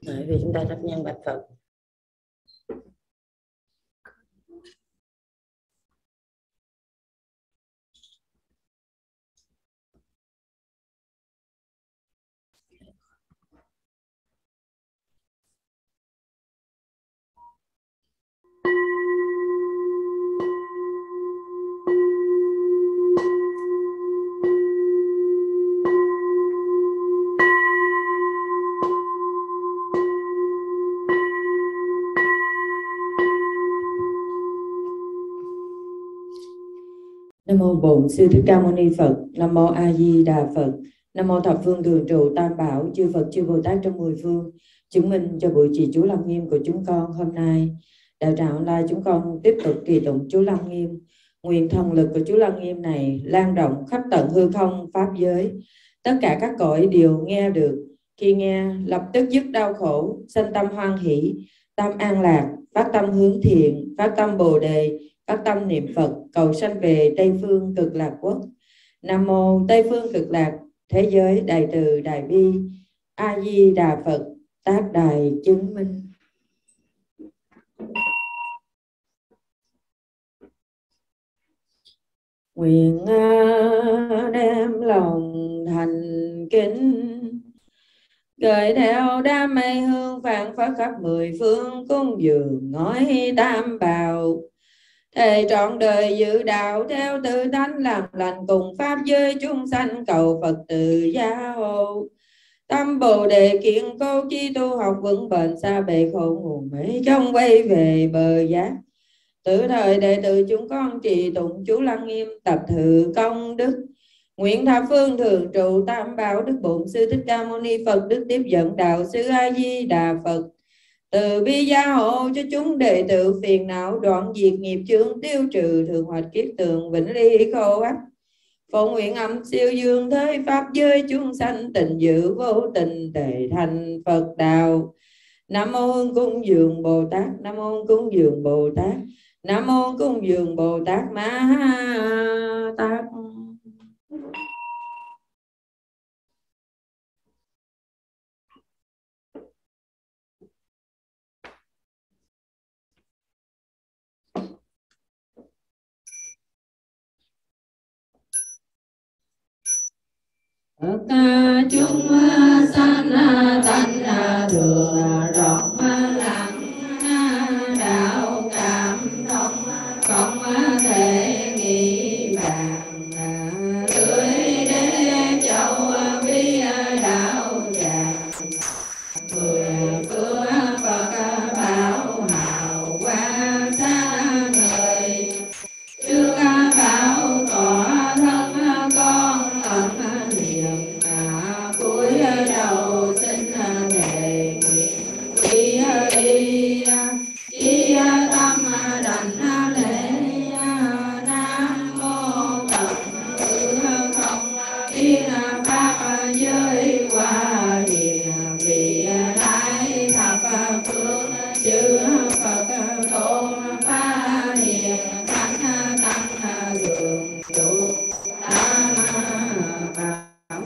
Bởi vì chúng ta thắp nhang bạch Phật. Nam mô Bổn Sư Thích Ca Mâu Ni Phật. Nam mô A Di Đà Phật. Nam mô thập phương thường trụ tam bảo, chư Phật chư Bồ Tát trong mười phương, chứng minh cho buổi trì chú Lăng Nghiêm của chúng con hôm nay. Đạo tràng online chúng con tiếp tục trì tụng chú Lăng Nghiêm. Nguyện thần lực của chú Lăng Nghiêm này lan rộng khắp tận hư không pháp giới. Tất cả các cõi đều nghe được. Khi nghe lập tức dứt đau khổ, sanh tâm hoan hỷ, tâm an lạc, phát tâm hướng thiện, phát tâm Bồ đề, phát tâm niệm Phật, cầu sanh về Tây phương Cực Lạc Quốc. Nam mô Tây phương Cực Lạc thế giới đại từ đại bi, A Di Đà Phật, tác đài chứng minh. Nguyện đem lòng thành kính, gửi theo đám mây hương vàng phất khắp mười phương, cung dường ngói tam bào. Thề trọn đời giữ đạo theo tự tánh, làm lành cùng pháp giới chúng sanh, cầu Phật từ gia hộ. Tâm Bồ đề kiện cố chi tu học vững bền, xa bề khổ nguồn mấy trong quay về bờ giác. Từ thời đệ tử chúng con trì tụng chú Lăng Nghiêm, tập thử công đức. Nguyện thập phương thường trụ tam bảo, Đức Bổn Sư Thích Ca Mâu Ni Phật, Đức Tiếp Dẫn Đạo Sư A Di Đà Phật, từ bi gia hộ cho chúng đệ tử, phiền não đoạn diệt nghiệp chướng, tiêu trừ thường hoạch kiết tường, vĩnh ly khổ ách. Phổ nguyện âm siêu dương thế pháp giới chúng sanh, tình dự vô tình tề thành Phật đạo. Nam mô Hương Cung Dường Bồ Tát, Nam mô Hương Cung Dường Bồ Tát, Nam mô Hương Cung Dường Bồ Tát Ma Tát. Tất chúng sanh tánh thường rộng lặng, đạo cảm thông không thể nghĩ bàn. Tưới đế châu vi đạo tràng, mười phương Phật bảo hào quang xa người. Trước bảo tỏ thân con ẩn niệm, cúi đầu xin thề nguyện quy y, chí tâm đảnh lễ. Nam mô Tập Hư Không Thiên Pháp giới qua địa vị lai thập phương, chư Phật tôn phá hiền thánh tăng cường trụ tam bảo.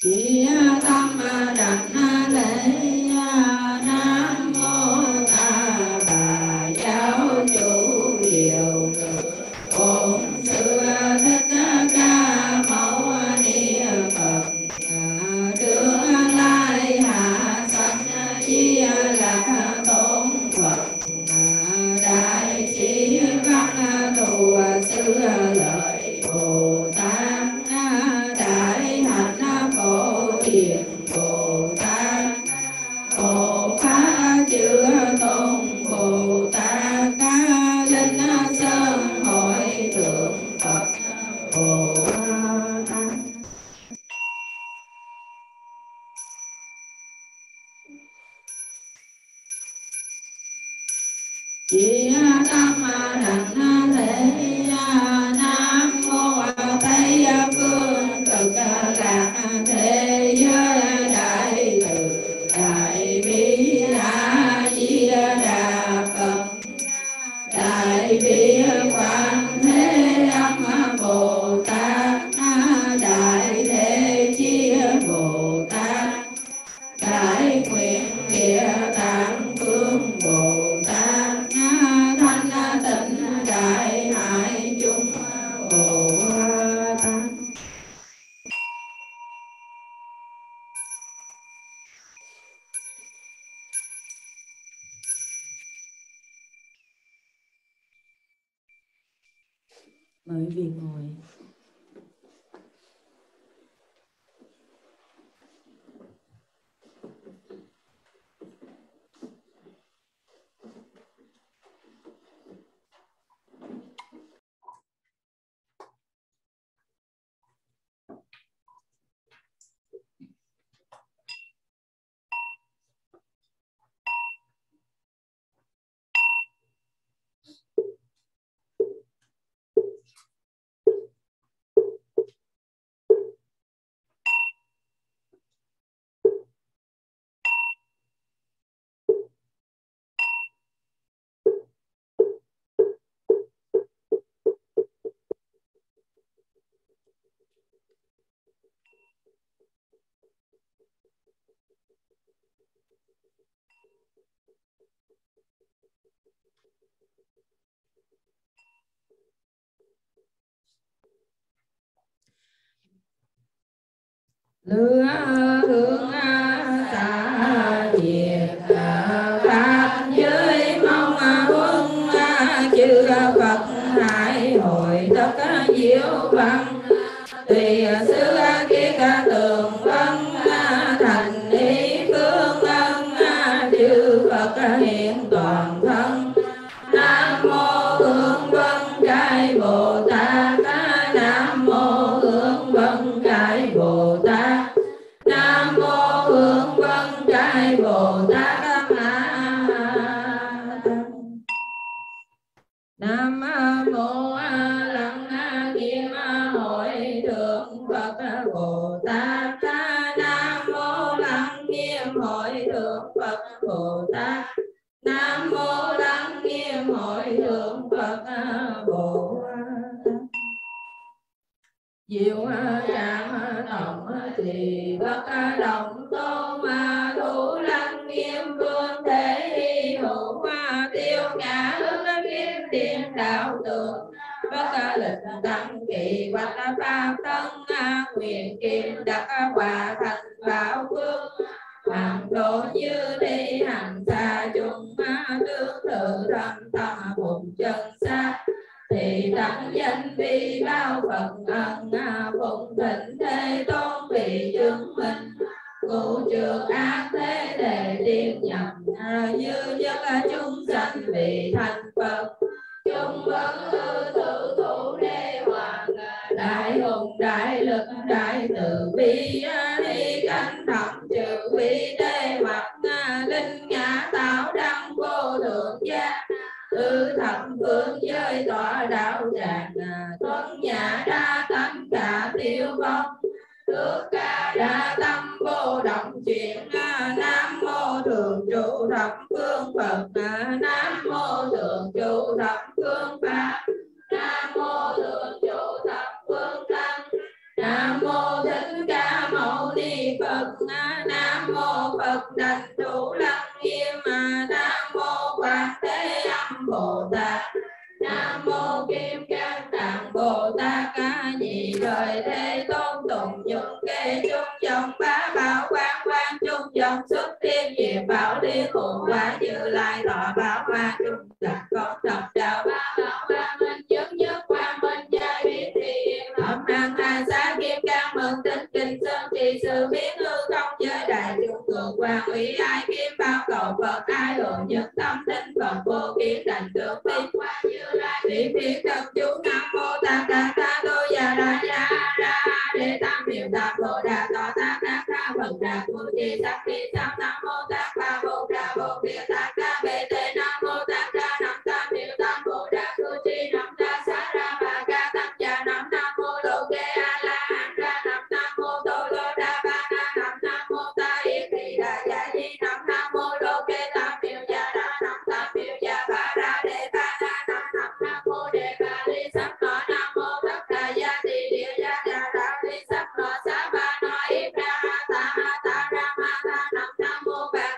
Chí tâm đảnh lễ. Nam mô Ta Bà giáo chủ điều ngự, Bổn Sư Thích Ca Mâu Ni Phật, tương lai hạ sanh chi lạc tôn Phật, đại trí văn thù sư lợi Bồ Tát, đại hạnh phổ hiền Bồ Tát. Mời vị ngồi. Lửa hương xả diệt pháp giới mong huân chư Phật hải hội tất diệu văn tùy sư kiết tường vân thành ý phương ân chư Phật hiện toàn thân. Nam mô Hương Vân Trai Bồ Tát. Nam mô Hương Vân Trai Bồ Tát. Nam mô Hương Vân Trai Bồ Tát. Nam mô Lăng Nghiêm Hội Thượng Phật Bồ Tát. Nam mô Lăng Nghiêm Hội Thượng Phật Bồ Tát. Nam mô Lăng Nghiêm Hội Thượng Phật Bồ Tát. Diệu Tràng Tổng Trì Bất Động Tôn Thủ Lăng Nghiêm Vương Thế Hữu Tiêu Ngã Hướng Kiếm Điện Đạo Tượng Bất Lịch Tăng Kỳ Bạch Pháp Tân Nguyện Kim Đắc Hòa Thành Bảo Phương hàng độ như đi hàng xa chung tương tự thâm tâm vùng chân xa thì đẳng danh vi bao Phật ân phụng thịnh thế tôn vị chứng minh ngũ trường ác thế để tiên nhập như nhất chúng sanh vì thành Phật chung vấn hư tự thủ đế hoàng đại hùng đại lực đại từ bi thi cánh thập trừ vi đế mặt linh ngã tạo đăng vô thượng gia tứ thập phương giới tọa đạo tràng tuấn nhã đa tâm cả tiêu vong tước ca đa tâm vô động chuyển nam mô thường trụ thập phương Phật nam mô thường trụ thập phương Pháp nam mô thường trụ thập phương Tăng nam mô Thích Ca Mâu Ni Phật nam mô Phật Đảnh Thủ Lăng Nghiêm nam mô Quán Thế Âm Bồ Tát nam mô Kim Cang Tạng Bồ Tát nhị đời thế tôn tùng nhung kê chung dòng bá bảo quang quang chung dòng xuất tiên diệt bảo liên hồn quá như lai thọ bảo hoa chung đặt con thập đạo bá bảo hoa minh nhất nhất quang minh giai biến thiện hợp năng hai xá Kim Cang mừng tinh kinh sơn trì sự biến hư không giới đại chung cường quang ủy ai kim bao cầu Phật ai hưởng nhất tâm tinh Phật vô kiến đảnh tượng biến qua như lai bị phiền tập chú nam mô tát đa ta đô già đa gia đa để tam miệng tam bồ đà tọa tát đa ta Phật đà cu chi sắc đi sam nam mô tát ba bồ đà bồ địa tát đa bê tê nam mô tát đa nam tam miệng tam bồ đà cu chi nam đa xá ra ba ca tam gia nam nam mô đô kê a la hán ra nam nam mô tô lô đa ba na nam nam mô ta yết thị đà gia di nam nam mô đô kê tam miệng gia đa nam tam miệng gia ba ra đề ba na nam nam nam mô đề ba li sắc nó nam mô tất đà gia ti địa gia gia đa li sắc nó xá ba nó yết ra ta ra ma ta nam nam mô ba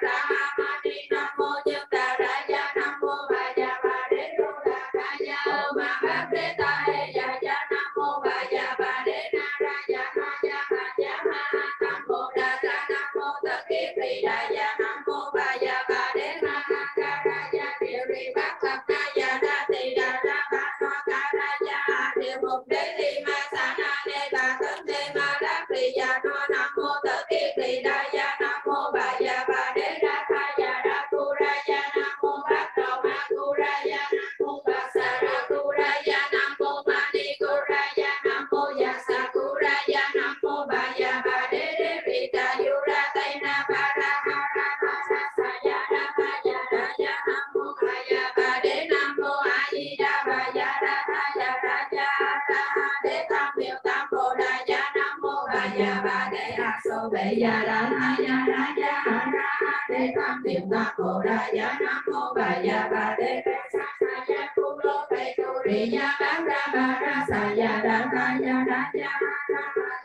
mục đế ti ma sa na ne ba tấn te ma đắc li ya no nam mô tự kiết li đa ya nam mô bà ya bà đế đa tha ya đa tu ra ya nam mô bát đầu ma tu ra ya nam mô bà sa ra tu ra ya nam mô ma ni tu ra ya nam mô ya sa tu ra ya nam mô bà ya bà đế đế vi ta yu ra tây na ba ra ha ra ha sa sa ya đa ba ya đa ya nam mô bà ya bà đế nam mô a di đà bà ya đa tha ya ra ya ra ha đế tam biểu tam bồ đà ya nam mô bà ya bà đế a so bệ ya đa tha ya ra ya ra ha đế tam biểu tam bồ đà ya nam mô bà ya bà đế sa sa ya tu lô bệ tu ri ya ba ra sa ya đa tha ya ra ya ra ha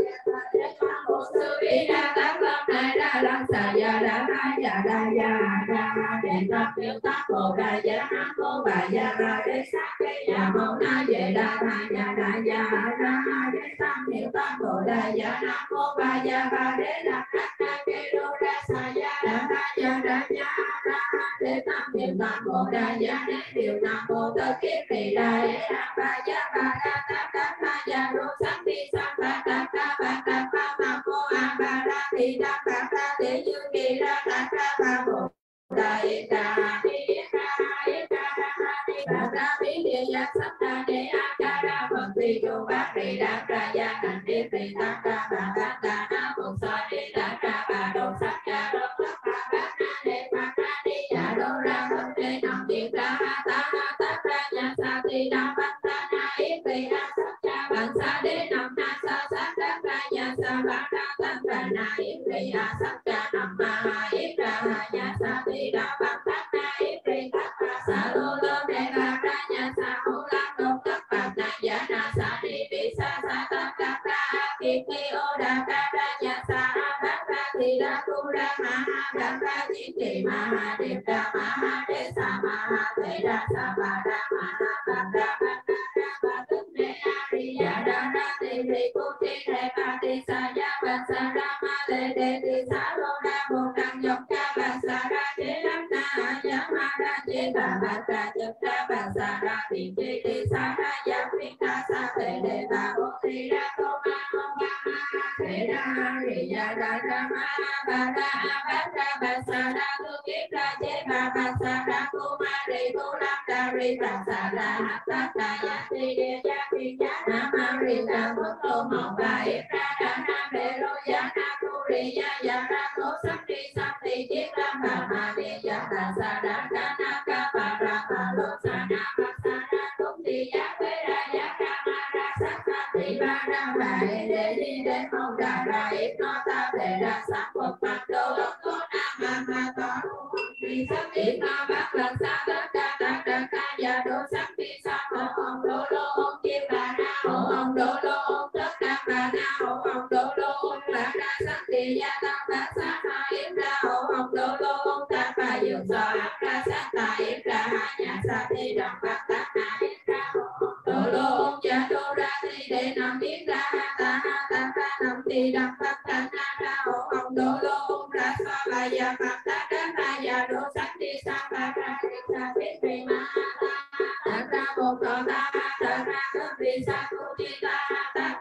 đế tam bồ sư vi đa tam lâm đại đa lâm sa ya đa tha ya ra ya ra ha đế tam biểu tam bồ đà ya nam mô bà ya bà đế sa ya mâu na về đa tha ya ra ya ra ha đế tam biểu tam bồ đà ya nam mô bà ya bà đế la na ke đô ra sa ya đa tha ya ra ya ra ha đế tam biểu tam bồ đà ya đế điều nam mô tự kiết vì đà ya bà ya bà đa ta ta ta ya đô sắc đi sa ba ta ta ba ta ba nam mô a ba đa thì đa ta ta để như kỳ ra ta ta ba bồ đà yết đà yết đà bà ra bí địa ya sắc đà đề a ca đa phật tỳ chu bát rì đa ra ya thành điệp tỳ ta ca bà ta ta na bồ sa đi đa ca bà đô sắc ya đô sắc bà bát na đề bà ra đi ya đô ra phật đề nam điệp ra ha ta na ta ra ya sa tỳ đa bát ta na yết tỳ na sắc ya bản sa đế nam na sa sa đa ra ya sa bà ra ta ra na yết tỳ ya sắc ya nam ma ha yết ra ha ya sa tỳ đa bát ta na yết tỳ ta ca sa lô lô đề bà ra ya sa hô la đô tất bà na ya na sa đi bị sa sa ta ca ca kiết ni ô đa ca ra ya sa bát ra thì đa tu ra ma ha bát ra chỉ trì ma ha điệp ra ma ha đế sa ma ha thể ra sa ba ra ma ha bát ra bát ra ba tức ne a ri ya đa ra ti ri cu ti re ba ti sa ya bát sa ra ma le đề ti sa lô đa bồ đăng dọc ca bát sa ra chế lắm na ya ma ra chế bà bát ra chất ra bát sa ra ti chế ti sa ra ya phiên ta sa thể đề bà bồ ti ra tô ma mô ma ha thể ra ri ya đa ra ma ba ra bát ra bát sa ra tu kiết ra chế bà bát sa ra tu ma ri tu nam đa ri bát sa ra hát ta ta ya ti địa ya phiên ya nam ma ri ra phật tô mộng ba yết ra đa nam đề rô ya na tu ri ya ra tô sắc đi sắc ti chiết ra bà ma đi ya ta sa đa ca na ca bà ra bà lô sa na bát sa ra tung ti ya quê ra ya ra ma ra sắc sa ti ba ra bà đề đi đề mong đà ra yết no ta đề ra sắc phật bát đô lô tô nam ma to đi sắc yết no bát lần sa tất ca ta ta ca ya đô sắc đi sa hộ ông đô lô ông chim bà na hộ ông đô lô ông tất ca bà na hộ ông đô lô ông bà ra sắc ti ya ta bát sa ha yết ra hộ ông đô lô ông ta bà dương so áp ra sắc ta yết ra ha nhà sa ti đằng bát ta na yết ra hộ ông đô lô ông cha đô ra ti đề nam yết ra ha ta nam ti đằng bát ta na ra hộ ông đô lô ông ra so bà ya bát ta đa ta ya đô sắc đi sa bà ra yết ra biết vì ma ta ra một cỏ ta ta ra thức đi sa tu chi ta ta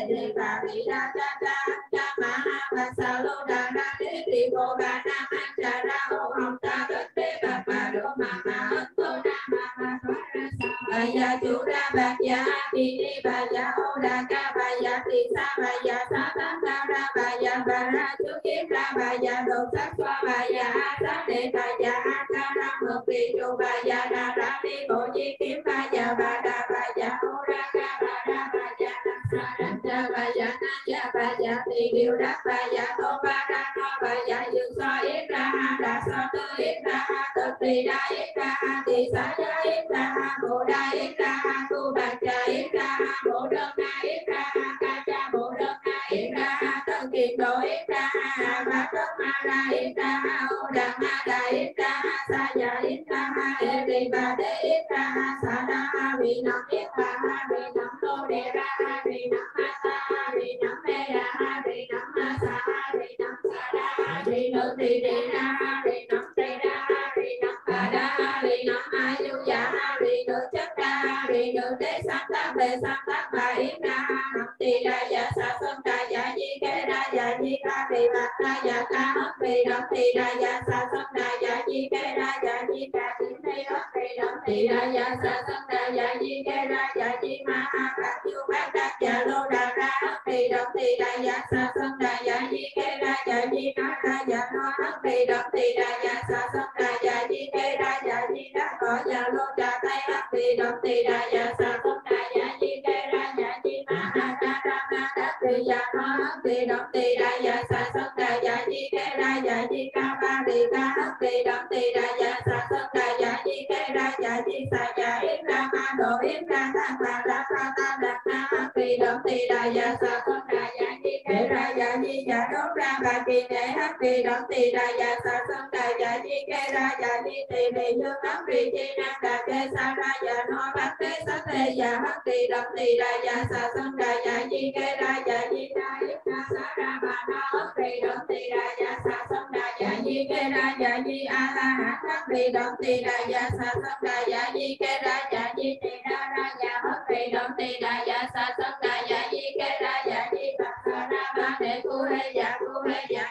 để bà bị đa cha cha ma ha bà sa lô đa ra để đi cô bà nam an cha ra hộ ông ta tất để bà đô ma ất tô na ma thoát ra sa bà ya chủ ra bà ya đi đi bà ya ô đa ca bà ya thì sa bà ya sa ta ra bà ya bà ra chú kiếp ra bà ya đồ sắc xoa bà ya sa để bà ya ca ra mực đi chu bà ya đa ra đi bộ chi kiếm bà ya bà đa bà ya ô ra ca bà ra bà ya đa sa đa cha bà ya na ya bà ya thì điều đắc bà ya tô bà ra no bà ya dương so yết ra ha đa so tư yết ra ha tự tỳ đa yết ra ha tỳ sa ya yết ra ha bồ đa yết ra ha tu bạc cha yết ra ha bồ đơn na yết ra ha ca cha bồ đơn na yết ra ha tân kiệt độ yết ra ha bát đất ma ra yết ra ha ô đà ma đà yết ra ha sa ya yết ra ha e tỳ bà đế yết ra ha sa đa ha vi nam yết ra ha vi nam lô đề ra ha vi nam ma sa ha vi nam mê ra ha vi nam ma sa ha vi nam sa đa ha vi nữ tỳ đề ra ha vi nam tây ra ha vi nam bà đa ha vi nam a yu ya ha vi nữ chất ra ha vi nữ đế đế sam tam đề sam tam bà yếm ra nam tỳ đa dạ sa sơn đa dạ di kê đa dạ di ca tỳ bạc đa dạ ca hấp tỳ nam tỳ đa dạ sa sơn đa dạ di kê đa dạ di ca tỳ tây hấp tỳ nam tỳ đa dạ sa sơn đa dạ di kê đa dạ di ma ha bạc chu bát đa dạ lô đà ra hấp tỳ nam tỳ đa dạ sa sơn đa dạ di kê đa dạ di ca đa dạ no hấp tỳ nam tỳ đa dạ sa sơn đa dạ di kê đa dạ di đa cỏ dạ lô đà tây hấp tỳ nam tỳ đa dạ sa sơn đa dạ di kê đa dạ di ma ha đa ra ma đa tỳ dạ no hấp tỳ nam tỳ đa dạ sa sơn đa dạ di kê đa dạ di ca ba tỳ ca hấp tỳ nam tỳ đa dạ sa sơn đa dạ di kê đa dạ di sa dạ yếm ra ma độ yếm ra ta bà đa ta ta đa na hấp tỳ nam tỳ đa dạ sa sơn đa dạ di kê đa dạ di dạ đốt ra bà kỳ để hấp tỳ nam tỳ đa dạ sa sơn đa dạ di kê đa dạ di tỳ bị dương hấp tỳ chi nam đa kê sa ra dạ no bát tế sát tê dạ hấp tỳ nam tỳ đa dạ sa sơn đa dạ di kê đa dạ di đa yếm ra sa ra bà no hấp tỳ nam tỳ đa dạ sa sơn đa dạ di kê đa dạ di a la hán hấp tỳ nam tỳ đa dạ sa sơn đa dạ di kê đa dạ di tỳ đa ra dạ hấp tỳ nam tỳ đa dạ sa sơn đa dạ di kê đa dạ di bạc sa ra ba để cu hê dạ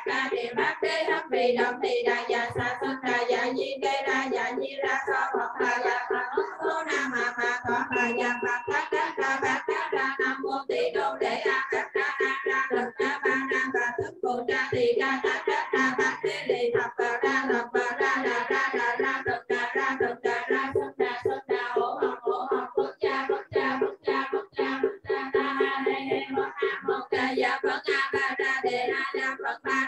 ca đề bát đế hấp tỳ nam tỳ đa dạ sa sơn đa dạ di kê đa dạ di ra so phật bà dạ phật số nam mà thọ bà dạ phật tác ra bát tác ra nam mô tỳ đô để a tác ra lực ra ba ra bà thức phụ ra tỳ ca tác ra bát đế lì thập bà ra lập bà ra thực ra sơn đà hổ học phật cha ta ha he ho ca dạ phật a ba ra đề a ra phật ba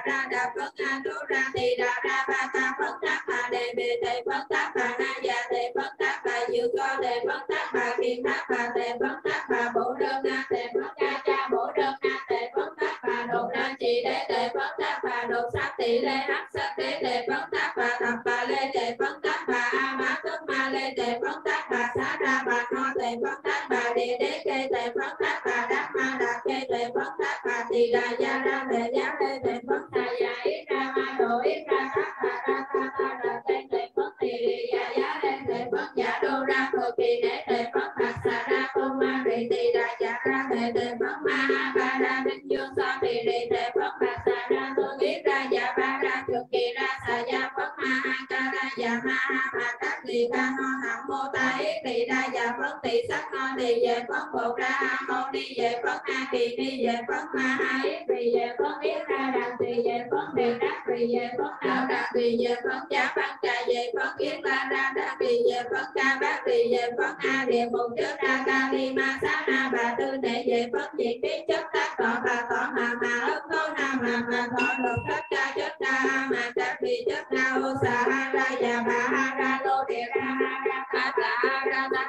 ra đà phật a đô ra tỳ đà ra ba ta phật tác bà đề bề tề phật tác bà na dạ tề phật tác bà dự co tề phật tác bà kiền tác bà tề phật tác bà bổ đơn na tề phật ca cha bổ đơn na tề phật tác bà đột na trì đế tề phật tác bà đột sát tỷ lê hắc sát đế tề phật tác bà thập bà lê tề phật tác bà a ma tức ma lê tề phật tác bà xá ra bà no tề phật tác bà địa đế kê tề phật tác bà đắc ma đà kê tề phật tác bà tỳ đà gia ra tề giá lê tề phật tà dạ yết ra ma độ yết ra tác bà ra ta đà kê tề phật tỳ địa dạ giá lê tề phật giả đô ra phật kỳ đế tề phật bạc xà ra tôn ma rì tỳ đà dạ ra tề phật ma ha ba ra minh dương so tỳ địa tề phật bạc xà ra tôn yết ra dạ ba ra trực kỳ ra xà gia phật ma ha ca ra dạ ma ha bà các tỳ ca no nam mô ta yết tỳ đa dạ phật tỳ sắc no tỳ về phật bột ra a mâu ni về phật a kỳ ni về phật ma ha yết tỳ về phật yết ra đàn tỳ về phật đề đắc tỳ về phật đạo đàn tỳ về phật giá văn trà về phật yết la ra đa tỳ về phật ca bát tỳ về phật a địa mục chất ra ca li ma xá na bà tư đệ về phật diệt biến chất tác tọ bà tọ mà ức tố na mà thọ lục thất ca chất ra mà chất bị chất ra ô xà ha ra già bà ha ra lô địa ra ha ra ta xà ra ta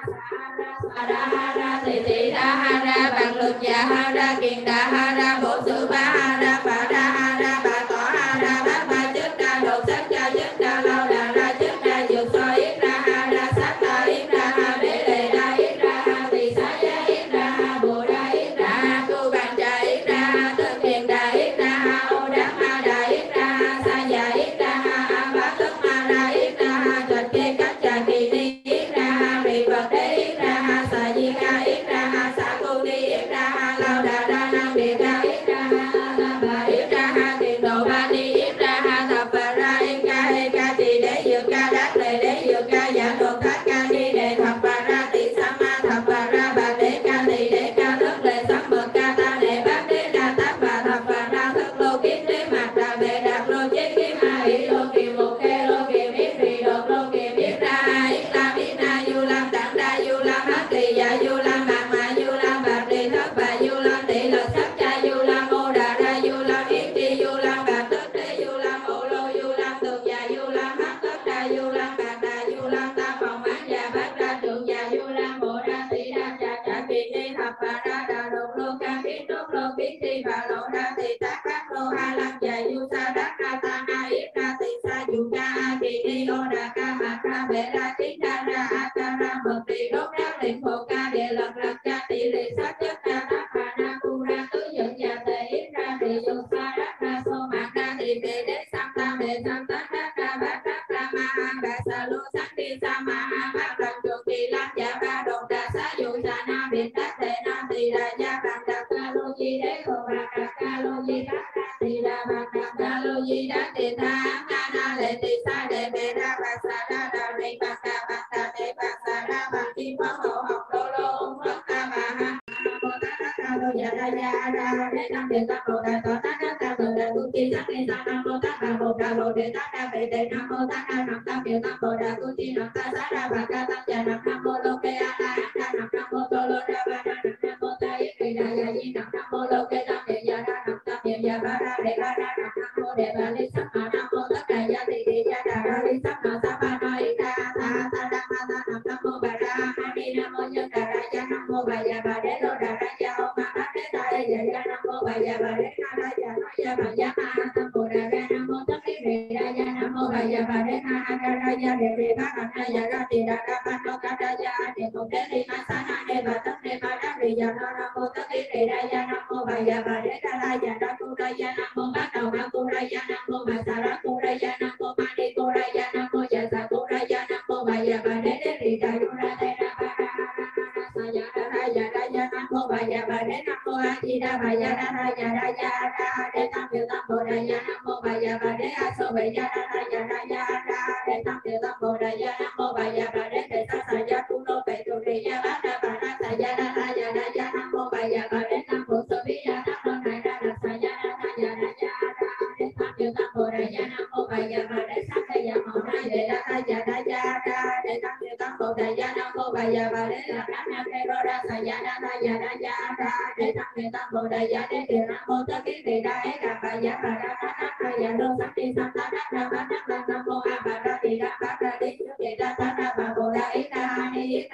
xà ra ha ra tỳ tỳ đa ha ra bằng lục già ha ra kiền đà ha ra bổ sự ba ha ra bà tỏ ha ra bát ba chất ra đột sắc cha chất ra lâu đà ra chất ra dược so yết ra ha ra sát ta yết ra ha bế đề ra yết ra ha tỳ xá giá yết ra ha bồ ra yết ra ha tu bàn trà yết ra ha tân kiền đà yết ra ha ô đắc ma đà yết ra ha sa già yết ra ha a bát tất ma ra yết ra ha trạch kê cách trà kỳ ni yết ra ha rì vật đế yết ra ha sa di ca yết ra ha sa tu ni yết ra ha lao đà ra nam địa ca yết ra ha la bà yết ra ha tiền độ ba ni yết ra ha thập bà ra yết ca hê ca tỳ đế dược ca đắc lệ đế dược ca dạ đột thất ca ni đề thập bà ra tỷ sa ma thập bà ra bà đế ca tỳ đế ca thức lệ sắc mật ca ta đệ bát đế đa tác bà thập bà ra thức lô kiết đế mạc đà bệ đạt lô chế kiếm a hỷ lô kiềm một kê lô kiềm yết rì đột lô kiềm yết ra yết na du lam đẳng đa du lam hát tỳ dạ du lam mạc mà du lam bạc đi thất bà du lam tỷ lật sắc cha du lam ô đà ra du lam yết tri du lam bạc tất đế du lam ô lô du lam tường dạ du lam hát tất đa du lam bạc đà du lam tam phòng án dạ bát đa trượng dạ du lam bộ ra tỷ đa dạ trả kỳ ni thập bà ra đà đột lô ca biến đốt lô biến tri bà lộ ra tỷ tác bát lô a lam dạ du sa đắc ra ta na yết ra tỷ sa du ca a kỳ ni ô đà ca mạc ra bệ ra tín đa ra a ca ra mật tỷ đốt đắc lĩnh phổ ca địa lật lật ca tỷ lệ sát chất ra tác bà na cu ra tứ dẫn dạ tề yết ra tỷ du sa đắc ra sô mạc ra tỷ bệ đế sam tam đệ sam tác đắc ra bát đắc ra ma ha bà sa lô sát đi sa ma ha bát lần trường kỳ lam dạ ba đồn đà xá dụ biệt đắc thể nam tỳ đà gia bạc đà ca lô di đế hồ bạc đà ca lô di đắc tỳ đà bạc đà ca lô di đắc tỳ tha na na lệ tỳ sa đệ bề đa bạc sa đa đà ni bạc đà đệ bạc sa đa bạc kim phật hộ học đô lô ung phật ta bà ha bồ tát đắc ca lô dạ đa gia đa đệ nam biệt đắc bồ đà tọa tát đắc ca bồ đà tu chi sắc ni sa nam mô tát đà bồ đề tát đa bệ đề nam mô tát đa nam tam biệt nam bồ đà tu chi nam ta sa đa bạc ca tam gia nam nam mô lô kê a la đa nam nam mô tô lô đa ba đa nam mô ta yết kỳ đà dạ di nam nam mô lô kê tam địa dạ đa nam tam địa dạ ba đa đệ ba đa nam nam mô đệ ba li sắc ma nam mô tất đà dạ tỳ địa dạ đà ra li sắc ma sa ba na y đa tha ta đa ma ta nam nam mô bà đa a di nam mô nhân đà ra dạ nam mô bà dạ bà đế lô đà ra dạ ô ma đa đế ta dạ dạ nam mô bà dạ bà đế na ra dạ ra dạ bà dạ ma nam mô đà ra nam mô tất đế đề ra dạ nam mô bà dạ bà đế na ra ra dạ đề đề ba đà na dạ ra tỳ đà ra ba đô ca ra dạ đề mô đế li ma sa na đề bà tất đế ma đa đề dạ nam mô tất đế đề ra dạ nam mô bà dạ bà đế ra ra dạ ra cu ra dạ nam mô bắt đầu ma cu ra dạ nam mô bà sa ra cu ra dạ nam mô ma đi cu ra dạ nam mô dạ sa cu ra dạ nam mô bà dạ bà đế đế đề ra du ra đề ra ba ra sa dạ ra dạ nam mô bà dạ bà đế nam mô a di đà bà dạ ra đế tam biểu tam bồ đà dạ nam mô bà dạ bà đế a so bệ dạ ra đế tam biểu tam bồ đà dạ nam mô bà dạ bà đế đề sa sa dạ tu lô bệ tu trì dạ bát đa bà ra sa dạ nam mô bà dạ bà đế nam mô so vi dạ nam mô đại ra sa dạ đế tam biểu tam bồ đà dạ nam mô bà dạ bà đế sa sa dạ mô ra đề ra đế tam biểu tam bồ đà dạ nam mô bà dạ bà đế là đa na kê rô ra sa dạ đế tam biểu tam bồ đà dạ đế đề nam mô tất ký đề ra é đà bà dạ bà ra dạ đô sắc đi sắc ta đắc đa bát đắc đa nam mô a bà ra tỳ đa bát ra đi trước đề ra ta đa bà bồ đà ý đa ni ý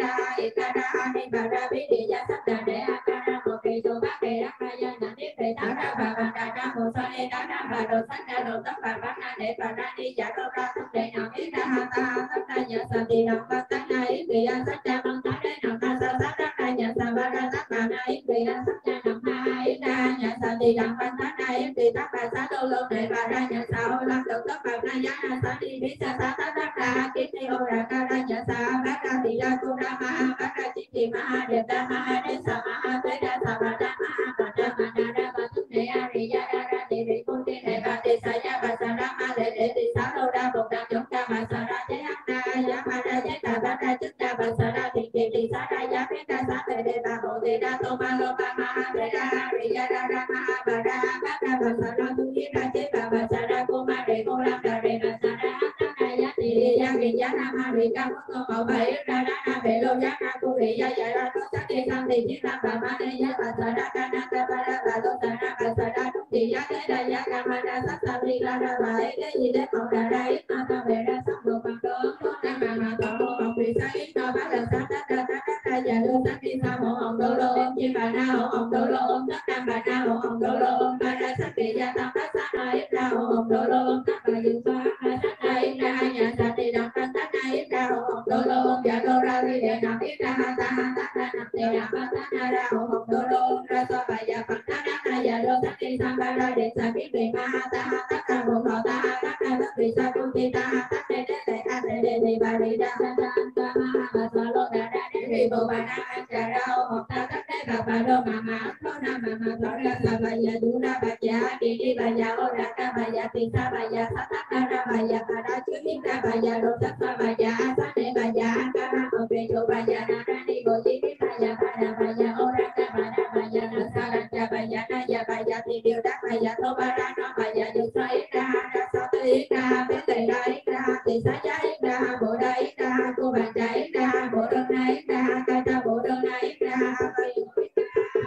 đa đa ni bà ra bí địa gia sắc đà đế a ca ra một kỳ tu bát đề đắc ra gia nà tiếp đề ta đa bà bà đà đa một sa ni đa đa bà đồ sắc đa đồ tất bà bát na để bà ra đi giả đô ra tất đề nào ý đa ha ta tất đa nhà sa tỳ đằng bát tát na ý kỳ a sắc đa băng tá đế nào ta sa sắc đắc đa nhà sa ba ra tất bà na ý kỳ a sắc đa nằm ha ý đa nhà sa tỳ đằng băng tá na ý kỳ tất bà sa đô lô để bà ra nhà sa ô lâm được tất bà na giá na sa đi bí sa sa tất đắc đa kiến ni ô ra ca ra nhà sa bát ra tỳ đa tu ra ma bát ra chi tỳ ma đẹp đa ma đế sa ma thế đa sa bà đa ma bà đa ma đa đa bà thức đề a ri ya đa ra tỳ ri cung tiên đề bà tỳ sa ya bà sa đa ma lệ lệ tỳ sa đô đa bồ đa chúng ta bà sa đa chế ác đa ya ma đa chế đa bát ra chức đa bà sa đa tỳ tỳ sa đa ya biết đa sa tề đề bà bồ tỳ đa tô ma lô ba ma đề đa ri ya đa đa ma bà đa bát ra bà sa đa tu yết đa chế bà sa đa cô ma đề cô lam đa đề bà sa đa ác đa ya tỳ ri ya ri ya na ma ri ca quốc tô mẫu bảy đa đa na bệ lô ya na cu ri ya ya ra tô sắc đi sang tỳ chiết nam bà ma đề ya bà sa đa ca na ca ba đa bà tô sa đa bà sa đa trúc tỳ ya thế đa ya ca ma đa sắc sa ri la đa bà ấy đế gì đế mẫu đà đa ít ma ta bệ ra sắc đồ bằng đồ tô na mà thọ mô học vị sa ít no bát đa sắc đa đa đa ya đô sắc đi sa mẫu hồng đô lô ôm chi bà na hồng hồng đô lô ôm tất nam bà na hồng hồng đô lô ôm ba đa sắc tỳ ya tam bát sắc na ít đa hồng hồng đô lô ôm tất bà dự pha na sắc na ít đa nhà sa tỳ đằng bát sắc na ít đa hồng hồng đô lô ôm dạ đô ra ri đề nam ít đa ha ta ha tất đa nam tỳ đằng bát sắc na ra hồng hồng đô lô ôm ra so bà dạ phật na đa na dạ đô sắc đi sam ba ra đề sa biết đề ma ha ta ha tất đa bồ thọ ta ha tất đa tất vị sa cung ti ta ha tất đa đế a đề bà ri đa sa đa ta ma ha bà sa lô đa đa đế ri bồ bà na an trà ra hồng hồng ta tất đế bà đô mà thọ na mà thọ ra sa bà dạ du ra bà dạ đi đi bà dạ ô ra ca bà dạ tỳ sa bà dạ sa tất đa ra bà dạ bà đa chứa biết ra bà dạ đô sắc sa bà dạ sa đế bà dạ an ca ra một vị chủ bà dạ na ra đi bồ chi biết bà dạ ô ra ca bà dạ na sa đa cha bà dạ na dạ bà dạ tỳ điều đắc bà dạ tô ba ra no bà dạ du sa ít ra sa tư ít ra biết tỳ ra ít ra tỳ sa giá ít ra bộ đa ít ra cô bà dạ ít ra bộ đơn na ít ra ca cha bộ đơn na ít ra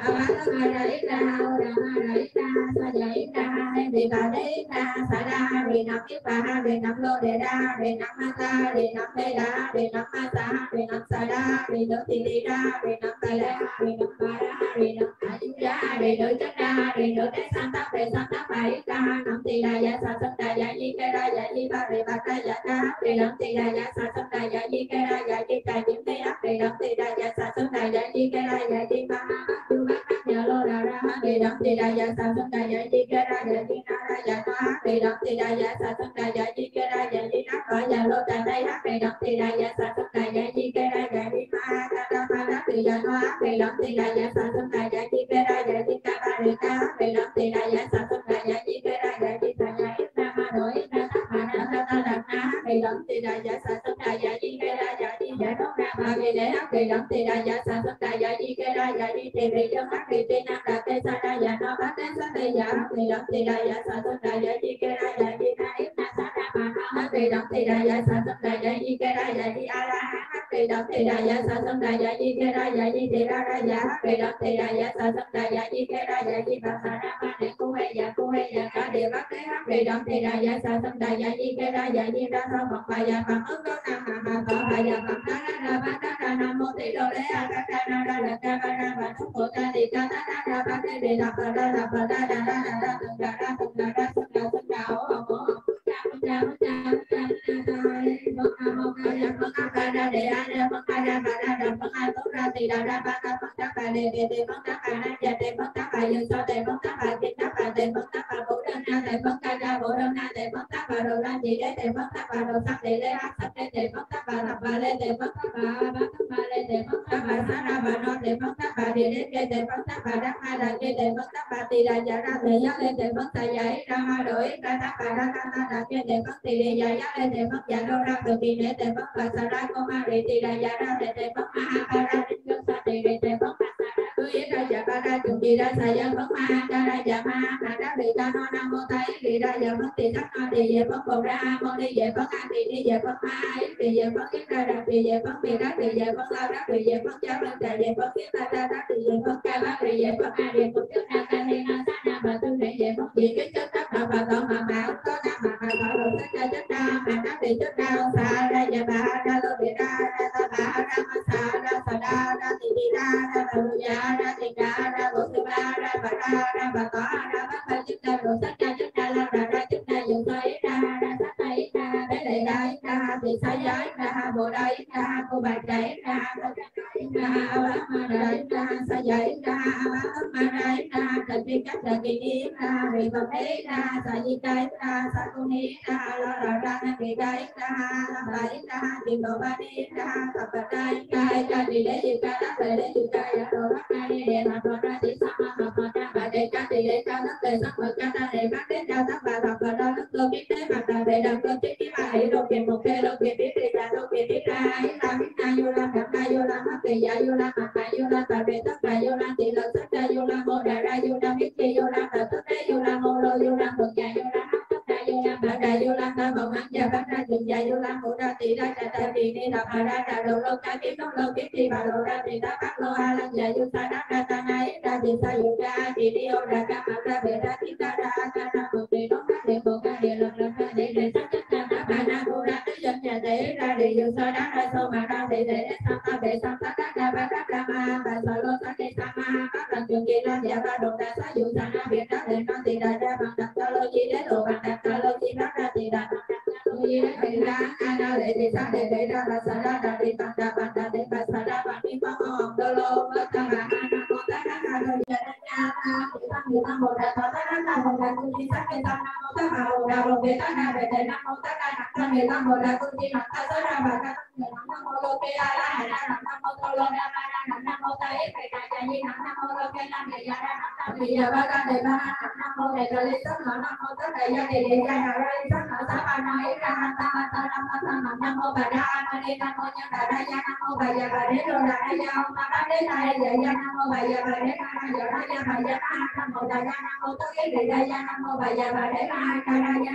bà tất ma ra ít ra ô ra ma ra ít ra sa dạ ít ra em bị bà đế ít ra sa đa ri nam ít bà ha ri nam lô đề đa ri nam ma ta ri nam đế đa ri nam ma sa ri nam sa đa ri nữ tỳ đi ra ri nam ta lê ri nam ba ra ri nam ta chú giá ri nữ chất đa ri nữ đế san tắc bà ít ra nam tỳ đà dạ sa sân đà dạ di kê ra dạ di ba ri bà ca dạ ca ri nam tỳ đà dạ sa sân đà dạ di kê ra dạ di ca diễm tê ác ri nam tỳ đà dạ sa sân đà dạ di kê ra dạ di ba chú bát dạ lô đà ra Hare Ram Ti Đà Dạ Sa Sâm Đà Dạ Di Kê Ra Dạ Di Na Ra Dạ Na Hare Ram Ti Đà Dạ Sa Sâm Đà Dạ Di Kê Ra Dạ Di Na Ra Dạ Lô Trà Đây Hare Ram Ti Đà Dạ Sa Sâm Đà Dạ Di Kê Ra Dạ Di Na Ra Ra Ma Ra Ti Dạ Na Hare Ram Ti Đà Dạ Sa Sâm Đà Dạ Di Kê Ra Dạ Di Ca Ra Di Ca Hare Ram Ti Đà Dạ Sa Sâm Đà Dạ Di Kê Ra Dạ Di Ca Dạ Ít Na Ma Đổ Ít Na Thác Ma Na Ra Ta Đà Na Hare Ram Ti Đà Dạ Sa Sâm Đà Dạ Di Kê Ra Dạ Di Dạ Đốc Ra Ma Vì Đế Hare Ram Ti Đà Dạ Sa Sâm Đà Dạ Di Kê Ra Dạ Di Tề Vì Dân Hare Ti Nam Đà Tê Sa Đà Dạ No Bát Tê Sa Tê Dạ Hare Ram Ti Đà Dạ Sa Sâm Đà Dạ Di Kê Ra Dạ Di Na Ít Na Sa Đà Ma Na Hare Ram Ti Đà Dạ Sa Sâm Đà Dạ Di Kê Ra Dạ Di A La Hare Ram Ti Đà Dạ Sa Sâm Đà Dạ Di Kê Ra Dạ Di Tề Ra Ra Dạ Hare Ram Ti Đà Dạ Sa Sâm Đà Dạ Di Kê Ra Dạ Di Bà Sa Đà Ma Đề Cô Hệ Dạ Cả Địa Bắc Đế Hare Ram Ti Đà Dạ Sa Sâm Đà Dạ Di Kê Ra Dạ Di Ra Sa Phật Bà Dạ Phật Ức Đô Na Hà Hà Phật Bà Dạ Phật Đà Ra Ba Đà Ra Nam Mô Tỳ Đô Đế A Ra Ra Ra Ra Ra Ra Ra Ba Đốc Phổ Ta Đi Ca Ta Ra Ra Ba Đế Đề Đà Bà Ra Ra Bà Ra Ra Ra Ra Ra Từng Ra Ra Từng Ra Ra Sâm Đà Sâm Đà Ổ Ổ Ổ Đề Bắc Tỳ Đề Dạ Giá Lê Đề Bắc Dạ Đô Ra Từ Tỳ Đề Đề Bắc Bà Sa Ra Cô Ma Rì Tỳ Đà Dạ Ra Đề Đề Bắc Ma Ha Ba Ra Đinh Cơ Sa Tỳ Đề Đề Bắc Ma Sa Ra Cứ Yết Ra Dạ Ba Ra Trùng Tỳ Ra Sa Gia Bắc Ma Ha Ca Ra Dạ Ma Ha Ra Đề Ca No Nam Mô Tây Rì Ra Dạ Bắc Tỳ Sắc No Tỳ Dạ Bắc Bồ Ra A Mô Đi Dạ Bắc A Tỳ Đi Dạ Bắc Ma Ha Yết Tỳ Dạ Bắc Yết Ra Ra Tỳ Dạ Bắc Bì Ra Tỳ Dạ Bắc La Ra Tỳ Dạ Bắc Giáo Lên Trà Dạ Bắc Yết Ra Ra Ra Tỳ Dạ Bắc Ca Ba Tỳ Dạ Bắc A Địa Bắc Chức Na Ca Ni Na Sa Na Bà Tư Đệ Dạ Bắc Dị Kết Chất Đắc Bà Tổ Mà Úc Có Nam Mà Bà Tổ Sắc Ca Chất Đa Mà Đắc Địa Chất Đa Sa Ra Dạ Bà Ra Lô Địa Ra Ra Ta Bà Ra Ma Sa Ra Sa Đa Ra Tỳ Đi Ra Ra Bà Lu Dạ Ra Tỳ Đa Ra Bộ Sư Ba Ra Bà Ra Bà Tỏ Ra Bát Ba Chất Đa Độ Sắc Ca Chất Đa La Ra Chất Đa Dụ Sa Yết Ra Ra Sắc Ta Yết Ra Bế Lệ Đa Yết Ra Tỳ Sa Giá Yết Ra Bộ Đa Yết Ra Cô Bà Trà Yết Ra A Bá Ma Đà Yết Ra Sa Dạ Yết Ra A Bá Ấp Ma Đà Yết Ra Trần Viên Cách Trần Kỳ Ni Yết Ra Rì Phật Yết Ra Sa Di Ca Yết Ra Sa Cô Ni Yết Ra La Ra Ra Nam Kỳ Ca Yết Ra La Bà Yết Ra Tiền Độ Ba Ni Yết Ra Thập Bạch Ra Yết Ra Ca Trì Đế Diệu Ca Đắc Lệ Đế Diệu Ca Dạ Đồ Đắc Ca Ni Đề Thập Bạch Ra Chỉ Sa Ma Thập Bạch Ra Bà Đề Ca Trì Đế Ca Đắc Lệ Sắc Bạch Ca Ta Đề Bát Đế Ca Thập Bà Thập Bạch Ra Đắc Cơ Kiết Đế Bạch Đà Đề Đà Cơ Kiết Kiết Ba Hỷ Đô Kiệt Một Kê Đô Kiệt Biết Đi Đà Đô Kiệt Biết Ra Yết Ra Biết Na Vô La Đạp Na Vô La Mắt Tỳ Dạ Vô La Mặt Nạ Vô La Tà Đề Tất Đà Vô La Tỳ Lợi Sắc Đa Vô La Mô Đà Ra Vô La Biết Chi Vô La Tà Tất Đế Vô La Mô Lô Vô La Phật Dạ Vô La Hắc Tất Đà Vô La Bà Đà Vô La Ta Bồng Hắc Dạ Bát Ra Trường Dạ Vô La Mô Ra Tỳ Ra Trà Trà Tỳ Ni Đà Bà Ra Trà Đồ Lô Ca Kiếp Đốc Lô Kiếp Ti Bà Đồ Ra Tỳ Đa Bát Lô A Lăng Dạ Vô Sa Đắc Ra Ta Na Yết Ra Tỳ Sa Vô Ca Tỳ Đi Ô Ra Ca Mạc Ra Bệ Ra Tỳ Ta Ra Ca Ra Phật Tỳ Đốc Đắc Địa Phật Ca Địa Lần Lần Ca Địa Đề Sắc Chất Ca Đắc Bà Na Cô Ra Tứ Dân Nhà Tỳ Ra Địa Vô Sa Đắc Ra Sô Mà Ra Tỳ Đề Sam Ta Bệ Sam Ta Đắc Ra Ba Đắc Ra Ma Bà Sa Lô Sa Kê Sa Ma Bát Lần Trường Kỳ Ra Dạ Ba Đồn Đà Sa Dụ Sa Na Biệt Đắc Đề Con Tỳ Đà Ra Bằng Đắc Ca Lô Chi Đế Đồ Bằng Đắc Ca Lô Chi Đắc Ra Tỳ Đà Bằng Đắc Ca Lô Chi Đế Tỳ Ra A Na Lệ Tỳ Sa Đề Đề Ra Bà Sa Ra Đà Đi Bằng Đà Bằng Đà Đề Bà Sa Ra Bằng Đi Bằng Hồng Đô Lô Bất Ta Bà A Na Mô Ta Đa Ca Lô Dạ Đa Nha Ta Thị Tăng Thị Tăng Bồ Đà Tỏ Ta Đa Ta Bồ Đà Cung Chi Sắc Kê Sa Nam Mô Ta Bà Bồ Đà Bồ Đề Ta Na Đề Đề Nam Mô Ta Đa Nặng Tăng Thị Tăng Bồ Đà Cung Chi Nặng Ta Sa Ra Bà Ca Nam Mô Lô Kê A La Hà Ra Nam Mô Tô Lô Đa Ba Đa Nam Mô Ta Yết Thầy Đà Dạ Di Nam Mô Lô Kê Nam Đề Dạ Đa Nam Thị Dạ Ba Ca Đề Ba Nam Mô Đề Đà Li Sắc Nọ Nam Mô Ta Đề Dạ Đề Đề Dạ Đà Ra Li Sắc Nọ Sa Ba Na Yết Ra Han Ta Ma Ta Nam Ma Ta Nam Mô Bà Đa A Ma Ni Nam Mô Nhân Đà Ra Dạ Nam Mô Bà Dạ Bà Đế Đô Đà Ra Dạ Ông Ma Bát Đế Đà Ra Dạ Dạ Nam Mô Bà Dạ Bà Đế Đà Ra Dạ Ra Dạ Bà Dạ Ra Nam Mô Đà Dạ Nam Mô Tất Yết Đề Ra Dạ Nam Mô Bà Dạ Bà Đế Đà Ra Ra Dạ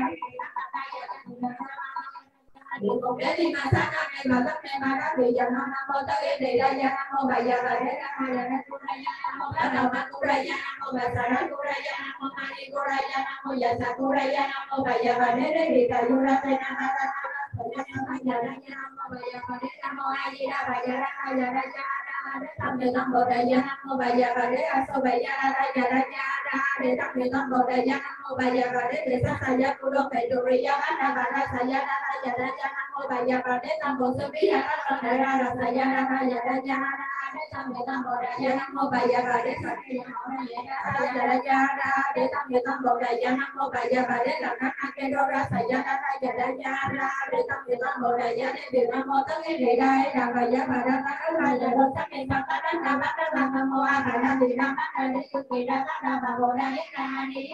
Một đế đi ma sát nam này mà tất này mà các vị dòng nam mô tất yết đề ra gia nam mô bà già bà đế ra ma già ra cu ra gia nam mô bát đầu ma cu ra gia nam mô bà xà ra cu ra gia nam mô ma ni cu ra gia nam mô già xà cu ra gia nam mô bà già bà đế đế đi cà du ra tây nam ra ra ma già ra gia nam mô bà già bà đế nam mô a di đà bà già ra ma già ra gia đế tâm địa tâm bồ đề gia nam mô bà già bà đế a so bà già ra ra già ra gia ra đế tâm địa tâm bồ đề gia nam mô bà già bà đế đế sát sa gia cu đô phệ trụ ri gia bát ra bà ra sa gia ra ra già ra gia nam mô bà già bà đế tam bồ sư bí ra ra ra ra sa gia ra ra già ra gia ra đế tam địa tam bồ đề gia nam mô bà già bà đế sa đế hậu đế nhẹ đa đa gia đa đế tam địa tam bồ đề gia nam mô bà già bà đế làm đa kê đô ra sa gia đa gia đa gia đế tam địa tam bồ đề gia đế điều nam mô tất nghe địa đa đa bà già bà đa đa gia đô sắc nghe sắc đa đa bát đa nam mô a bà đa địa nam đa đế chu kỳ đa đa bà bồ đa ra đi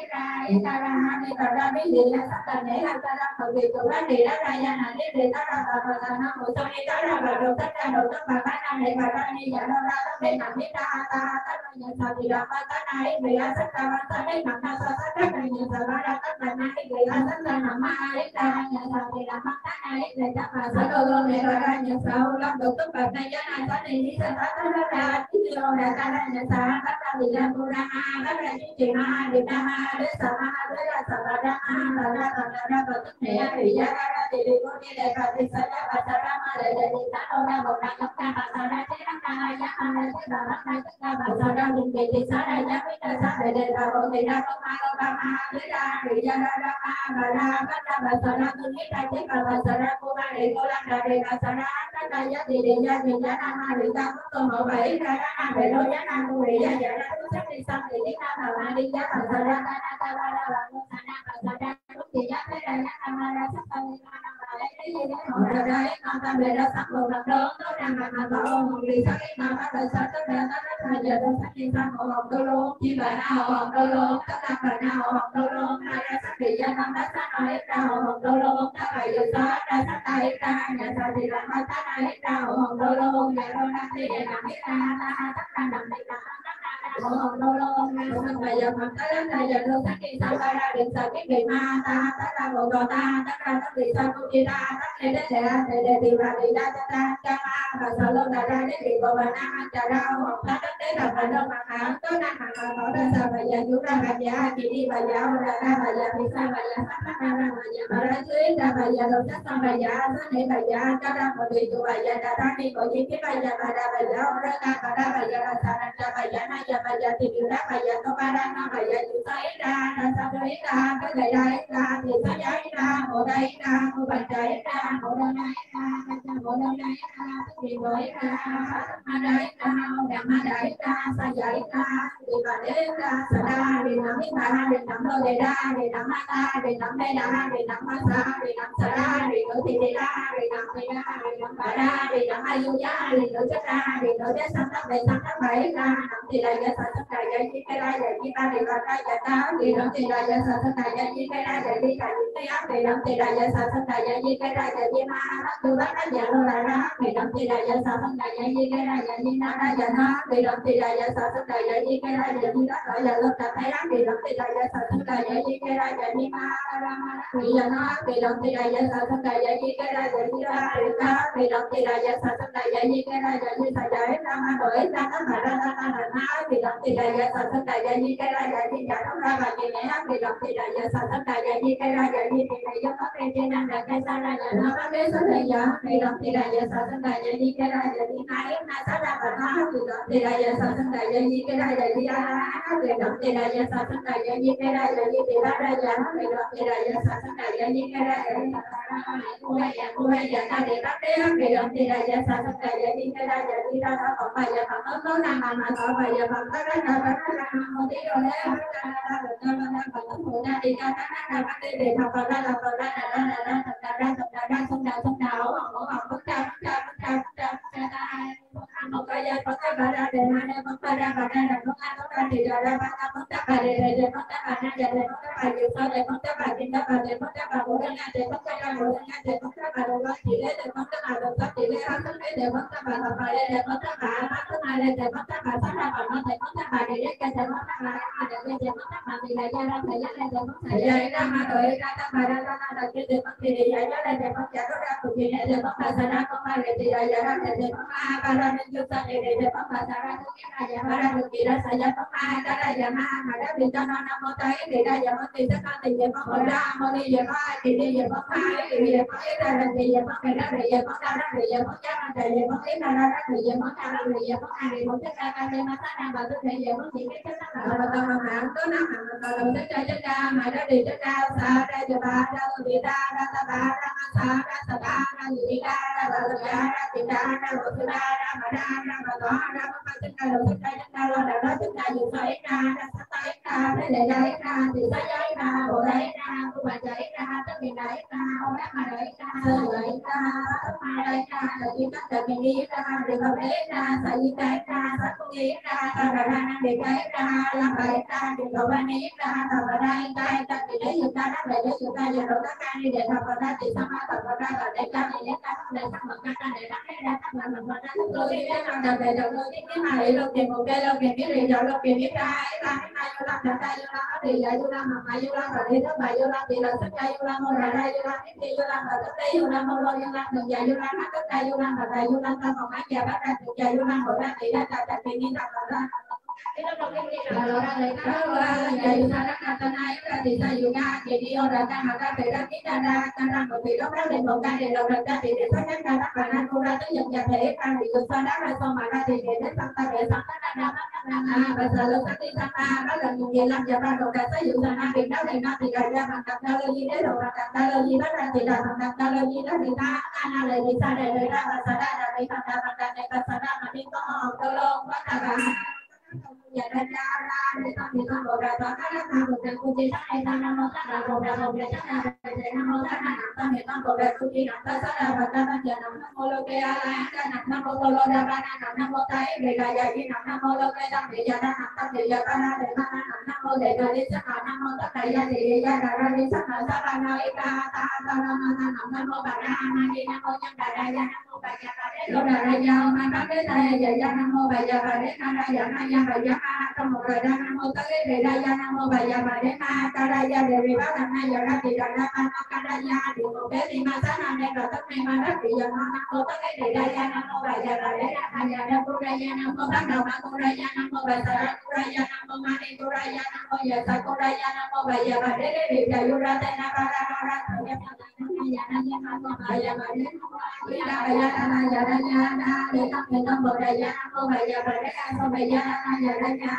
ra ra ha đi ra đi đi ra sắc đa đế ra ra phật vị tu đa đi ra ra gia na đi đi ra ra bà đa nam mô sa ni ra ra bà đô tất ra đô tất bà bát đa đi bà đa đi ra ra tất đi nam đi ra ta tất ra sa đi ra ba tất na đi đi ra sắc đa ba tất đi nam na sa tất ra đi ra ba đa tất na đi đi ra sắc đa nam ma đi ra nhà sa đi ra ba tất na đi đi ra ba sa đô đô đi ra ra nhà sa lâm đô tất bà na gia na sa đi đi sa tất ra ra đi đô ra ta ra nhà sa tất ra đi ra bu ra ha tất ra đi chỉ ha đi ra ha đi sa ha đi ra sa ra ra ha ra ra ba tất này đi ra ra đi đi con đi để bà đi sa ra ba sa ra ma để đi sa đô ra một ra cấp ca ba sa ra đi ra ra ya ha đi ra ra tất cả ba sa ra đi sa ra ya đi ra sa để bà con đi ra con ma ba ma đi ra ra ma ba ra bắt ra ba sa ra con đi ra chết ba sa ra cô ba đi cô lan ra đi ba sa ra tất cả ya đi ra na ma đi ta có cơ hội bảy ra ra về đôi ya na cô đi ra ra tu sắc đi sang đi đi ta ba đi ra ba sa ra ta ba ra ba cô sa na ba sa ra lúc thì ya thế ra ya ma ra sắc ta đi na ba lấy đi một ra đấy nó ta về ra sắc một lập lớn nó ra mà bảo một đi sắc đi mà bắt đầu sắc tất cả nó giờ tôi sắc đi sang một học đôi luôn chỉ là nào học đôi luôn tất cả phải nào học đôi luôn ra sắc đi ra năm đất sắc nói ra học đôi luôn ta phải giờ sắc ra sắc tay ra nhà sa thì làm ba sắc này ra học đôi luôn nhà đôi năm thì để làm hết ra ta tất cả làm đi học đôi luôn xong bây giờ mà tới đây giờ tôi sắc đi sang ba ra đến sa cái gì ma ta tất cả bộ đồ ta tất cả tất đi sang tu đi ra tất đi để đi ra đi ra cha ma và sa lô ra ra để đi bộ bà nam cha ra học ta đất để là bà đâu mà khám tới năm mà có ra sa bây giờ chúng ta bà già chỉ đi bà già ra bà già thì sao bà già sắc ra bà già bà ra dưới ra bà già đâu sắc xong bà già sắc để bà già cho ra một vị tu bà già ra đi có gì cái bà già ra bà già ra bà già ra sa ra bà già na già bà già thì điều ra bà già có ba ra na bà già chịu sai ra sao đấy ra cái này đây ra thì sao giấy ra ở đây ra của bà trái ra ở đây ra ở đây ra thì mới ra mà đấy ra đằng mà đấy ra sao giấy ra thì bà đấy ra sao ra thì nắm cái bà ra thì nắm đôi để ra thì nắm hai ta thì nắm đây ra thì nắm hai ta thì nắm sao ra thì nữa thì đi ra thì nắm bà ra thì nắm hai du giá thì nữa chất ra thì nữa chất sắm tóc để sắm tóc bảy ra nắm thì là giá sản xuất này giá chi cái ra giá chi ta thì còn ra giá ta thì nắm thì là giá sản xuất này giá chi cái ra giá chi cả những cái áp thì nắm thì là giá sản xuất này giá chi cái ra giá chi ma tu bắt giá giá luôn là ra thì nắm thì là giá sản xuất này giá chi cái ra giá chi na ra giá na thì nắm thì là giá sản xuất này giá chi cái ra giá chi đó rồi giá luôn là thấy áp thì nắm thì là giá sản xuất này giá chi cái ra giá chi ma ra ma thì giá na thì nắm thì là giá sản xuất này giá chi cái ra giá chi ra thì nắm thì là giá sản xuất này giá chi cái ra giá chi sa giá ra ma bởi ra nó mà ra na thì nắm thì là giá sản xuất này giá chi cái ra giá chi giá nó ra và thì mẹ thì nắm thì là giá sản xuất này giá chi cái ra giá chi thì này giống nó trên năng là cái sa ra giá nó có cái số này giá thì nắm thì là giá sản xuất này giá chi cái ra giá chi hai na sa ra và nó thì là giá sản xuất này giá chi cái ra giá chi ra thì nắm thì là giá sản xuất này giá chi cái ra giá chi thì ra giá thì nắm thì là giá sản xuất này giá chi cái ra giá chi cô hay giá ta để bắt đấy thì nắm thì là giá sản xuất này giá chi cái ra giá chi ra đó còn bài giá bằng nó là mà có bài giá bằng tất cả một tí rồi đấy ra đi ra bắt để học vào ra xong đào một cái giá có cái bà ra để mà đem bà ra là có ăn có ra thì ra bà ta có ta bà để có ta bà ra để có ta bà dự sau để có ta bà kinh ta bà để có ta bà bố ra để có ta bà bố ra để có ta bà đồ chỉ để có ta bà đồ chỉ để ăn thức để có ta bà bà để có ta bà ăn thức này để có ta bà sát ra bà nó để có ta bà để cái để có ta bà để có ta bà thì là ra thời gian để có thời gian ra mà rồi ra ta bà ra là cái để có thì để ra để có trả ra của thì để có ta ra có bà để ra để có bà ra chúng ta để có bà ra cái này bà ra được gì ra sẽ ra có ma ra ra giờ ma mà đã bị cho nó mô tới thì ra giờ có thì tất cả thì giờ có ra mô đi giờ có thì đi giờ có ma thì giờ có cái ra là thì giờ có cái ra thì giờ có ra thì giờ có giá thì giờ có cái ra thì giờ có ra thì giờ có ai thì một cái ra thì mà ta đang bà tôi thì giờ có gì cái là mà tao mà có nó mà đầu tới ra mà đã đi tới ra xa ra giờ bà ra thì ra ta bà ra xa ra ta ra gì ra ra thì ra ra mà ra bà tỏ ra bà sinh ra được sinh ra lo đã đó sinh ra dù phải ra sắc tay ra thế để đấy ra thì sai giấy ra bộ đấy ra cô bà giấy ra tất nhiên đấy ra ông đã mà đấy ra đấy ra tất mà đấy ra rồi chỉ tất cả mình đi ra thì không đấy ra sai gì đấy ra sắc không đi ra ta ra để đấy ra làm bài ra thì cậu bạn ấy ra thằng ở đây tay ta thì lấy chúng ta đáp lại lấy chúng ta giờ đâu các ca đi để thằng ở đây thì sao mà thằng ở đây ở đây ta thì lấy ta để thằng ở đây để đáp lại ra thằng ở đây tôi đi đến thằng đầu để đầu tôi đi cái mà để lục tiền một cái lục tiền biết rồi giờ lục tiền biết ra là cái này vô làm đặt tay vô làm thì giờ vô làm mà vô làm rồi đi thứ bảy vô làm thì là sức tay vô làm rồi đây vô làm cái vô làm rồi tất tay vô làm rồi vô làm đừng giờ vô làm tất tay vô làm rồi đây vô làm ta còn mấy giờ bắt ra giờ vô làm rồi ra thì ra ta thì đi tập ra cái nó không cái là ra lấy cái giờ vô làm ra ta này ra thì ta vô ra thì đi ở ra ta mà ta phải ra cái ta một thì đó ra đến một cái để đầu ra thì để phát ra ra và nó cô ra tới nhận nhà thể ta thì từ sau đó ra xong mà ra thì để đến sang ta để sang ta ra và giờ lúc ta đi sang ta đó là những gì làm cho ta đồ ta sử dụng là việc đó thì nó thì ra ra bằng tập đâu gì đấy đồ tập đâu gì đó ra thì là bằng tập đâu gì đó thì ta ana lại thì ta để ra và sau đó là đi bằng tập này và sau đó mà đi có hồn đâu luôn bắt ta giờ ra để con bộ ra đó các thằng bộ ra cô chỉ thấy ta nam mô ta là bộ ra chắc là để nam mô ta là ta thì con bộ ra cô chỉ nằm ta sát là và ta bây giờ nằm nam mô lô kê a la ta nằm nam mô lô ra ba nằm nam mô ta để là giờ khi nằm nam mô lô kê ta để giờ ta nằm ta để giờ ta ra để ta nằm nam mô để rồi đi sát là nam mô ta để giờ thì giờ ra đi sát là nói ta nam mô bà ra ma đi nam mô nhân đại ra nam mô bà già bà đế lô ra ra ma ta đế thầy giờ nam mô bà già bà đế ma ra giờ ma già bà già trong một lời ra nam mô ta để ra ya nam mô bà già bà đế ma ta ra ya để vì báo làm hai giờ ra thì ra ma ta ra ya thì một cái thì ma sát nam nên rồi tất này ma đất thì giờ nam mô ta để ra ya nam mô bà già bà đế ra hai giờ ra cô ra ya nam mô bắt đầu ma cô ra ya nam mô bà già cô ra ya nam mô ma đi cô ra ya nam mô giờ sa cô ra ya nam mô bà già bà đế để giờ vô ra tay na ba ra ra ya nam mô bà già bà đế ra bà già ra ya ra ya để tâm để tâm bộ ra ya nam mô bà già bà đế ra cô bà già ra ra ya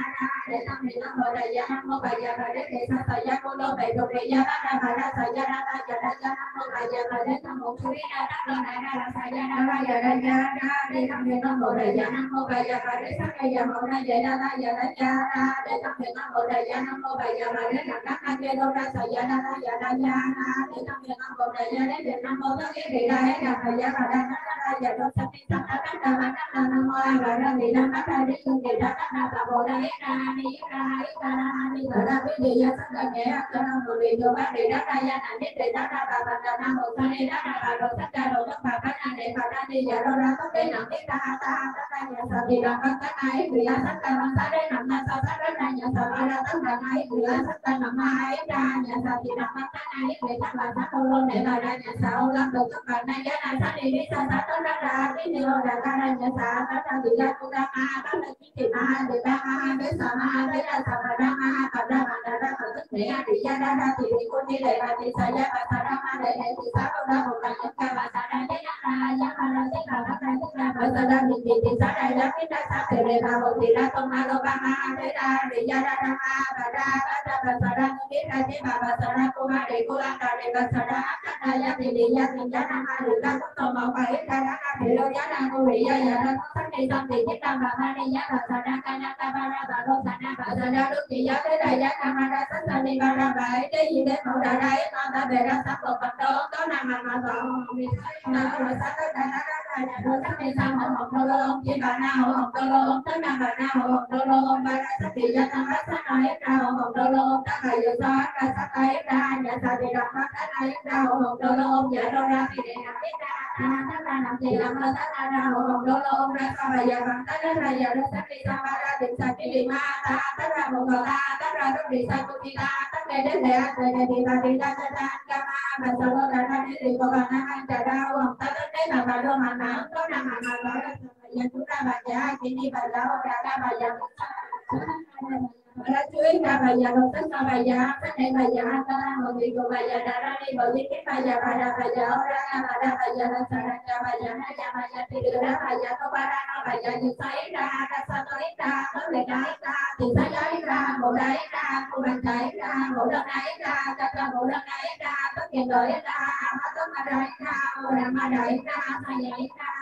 để tâm để tâm bộ ra ya nam mô bà già bà đế để sa sa ya cô lô bảy đồ để ya ra bà ra sa ya ra ta ya ra ya nam mô bà già bà đế tâm một suy ra ra ra ra sa ya ra ya ra ya để tâm để tâm bộ ra ya nam mô bà già bà đế sa ya ya bộ ra ya ra ya ra ya để tâm để tâm bộ ra ya nam mô bà già bà đế là các anh kia đô ra sa ya ra ya ra ya để tâm để tâm bộ ra ya để nam mô tất cả để ra hết là bà già bà đế ra ya đô sa ti sa các nam mô bà ra vì nam các ra để chung để ra các nam bà bộ ra hết ra đi ra đi ra biết gì ra sắc là nhẹ cho nam bộ liền đồ bác để ra ya là biết để ra bà bà nam bộ sa đi ra bà đồ sắc ra đồ các bà các anh để bà ra đi giờ đô ra có cái nặng biết ta nhà sa thì là các ai vì ra sắc ta sa đến nằm ta sa sắc ra nhà sa bà ra tất cả ai vì ra sắc ta nằm ai ra nhà sa thì là các ai để các bà sắc luôn để bà ra nhà sa ô lắm được các bà này ra sa đi đi sa tất ra cái điều là ra nhà sa tất ra thì ra cô ra ma tất là cái gì ma để ba ma với sa ma với ra sa bà ra ma bà ra tức để thì ra thì cô đi để bà thì sa ra bà sa ra ma để thì sa đâu ra một lần những cái bà sa ra để ra tức là các anh tức là bà sa ra thì sa ra ra cái ra sa để bà một thì ra công ma lô ba ma để ra thì ra ma bà ra bà sa ra biết ra thế bà sa ra cô ma để cô ăn để bà sa ra ra thì ra ma được ra có tôm mà phải ra thì lô giá ra cô bị ra ra có sắc đi xong thì tiếp ra bà ma đi giá bà sa ra ca na ca ba ra bà lô sa ra lúc thì giá tới đây giá ca ma ra sắc ra đi ba ra bà ấy cái gì đấy mẫu ra đây nó ta về ra sắc một phần đó có nào mà còn bị nó rồi sắc tới đây rồi sắc đi sang một đô lô chỉ bà nào một đô lô tới nào bà nào một đô lô ba ra sắc thì giá tăng sắc nó hết ra một đô lô ta phải giờ sao ra sắc hết ra nhà sa thì đọc mắt hết ra một đô lô giờ đô ra thì để làm biết ra ta ra làm gì làm hơn ta ra một đô lô ra sao bây giờ bằng ta ra giờ nó sắc đi sang ba ra tìm sa đi ma ta ra một đô ta ra lúc đi sang tu đi ta để thì bà đi ra ra kama bà sau đó ra đi thì có bà năng ăn trà đau không ta đến đấy mà bà đâu mà có năng mà nói là chúng ta bà già chỉ đi bà đâu ra bà già đã chuối ra bà già đầu tính ra bà già cái này bà già ta một vị của bà già ra đi bởi vì cái bà già ra bà già ra ra bà già thì đưa ra bà già có ba ra bà già thì thấy ra sao tới ra tới để đấy ra thì thấy đấy ra bộ đấy ra cô bạn đấy ra bộ đơn đấy ra cho bộ đơn đấy ra tất nhiên đấy ra tất mà đấy ra bộ làm mà đấy ra thay vậy ra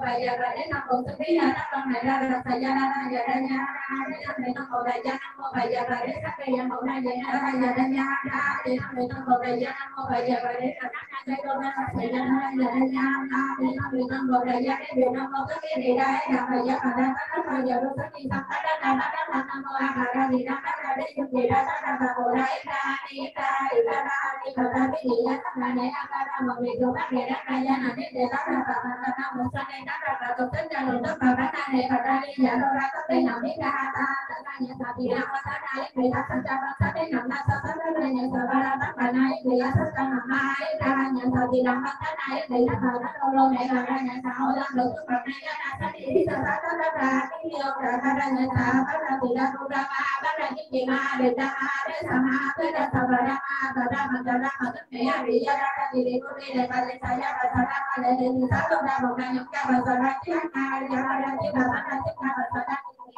Bài giờ bài đến năm bộ sinh khí ra trong này ra là thầy gia ra giờ ra nha ra để năm này năm bộ đại gia năm bộ bài giờ bài đến sắc cây năm bộ này ra giờ ra nha ra để năm này năm bộ đại gia năm bộ bài giờ bài đến là năm cây đô ra thầy gia ra giờ ra nha ra để năm này năm bộ đại gia để năm bộ các cái gì đây là bài giờ bài ra các bài giờ đô sắc đi sang các đất là năm bộ à ra thì năm ra để dùng gì ra ra bộ đây ra đi ra đi ra cái gì ra là này ra một việc của các người ra gia là để ra ra một sang đây ra tổ chức ra rồi tất cả các này ra đi giả ra các đây nào đi ra ta nhà ta thì ra ta đây người ta sang ra đây nằm ta sang ra nhà ta ra tất cả này người ta sang nằm hai ra nhà ta thì ra các này để ra lâu này ra nhà ta ra được tất cả này ra đi ra cái nhiều ra nhà ta ra thì ra ra cái gì mà để ra để sama để ra ra tất cả đi ra thì đi cô đi để bà để saya bà để ta đâu ra một ngày những cái bà ra chứ ai ra chứ bà ra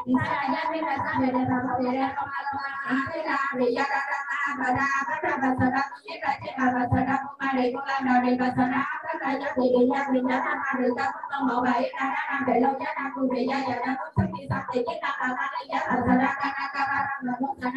thì saya ra cái là sao để bà để ra không ai ra để ra bà ra cái chứ bà không ai để cô làm nào để bà ra cái là thì để ra để ta không bảo vệ ra để lâu giá ra cô để ra cũng sắp đi sắp thì cái ta lấy giá bà ra là muốn ra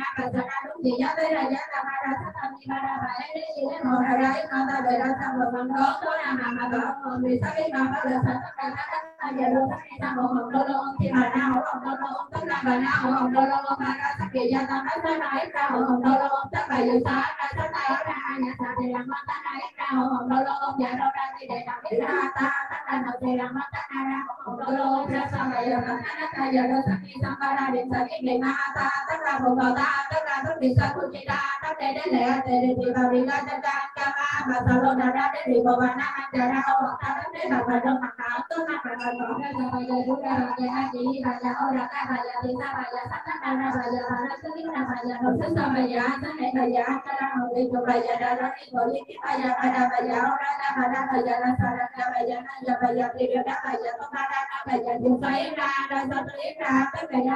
đúng gì giá tới ra giá ra sắp đi bà lấy gì để ngồi ra nó ta để ra xong rồi mình có nào mà có vì sao cái nào có được sản phẩm giờ luôn cái một hộp đô lô thì mà nào hộp đô lô tức là bà nào hộp đô lô mà ra sắp kỳ gia ta nói nói ra hộp đô lô tức là dự sáng ra sắp tay ra nhà ta thì làm mất ta nói ra hộp đô lô giờ đâu ra thì để làm biết ra ta tất là đầu thì làm mất ta ra hộp đô lô ra sao bây giờ mà ta giờ đâu sắp kỳ xong ta ra điện sáng cái ma ta tức là hộp đô ta tức là thức điện sáng của chị ta tất để lẽ để thì vào điện ra cho bà sao luôn ra để thì bà nam ăn ra đâu ta để bà trong mặt áo tôi mặc bà có ra giờ đúng ra giờ chị bà giờ ra ta bà giờ thì sao bà giờ sắp ra bà giờ bà nó cứ biết là bà giờ nó cứ sao bà giờ thế này bà giờ cho ra một việc của bà giờ ra đó đi rồi đi bà giờ ra bà giờ bà giờ là sao ra bà giờ thì được đó bà giờ có bà giờ thì xoay ra sao tôi ra cái bà giờ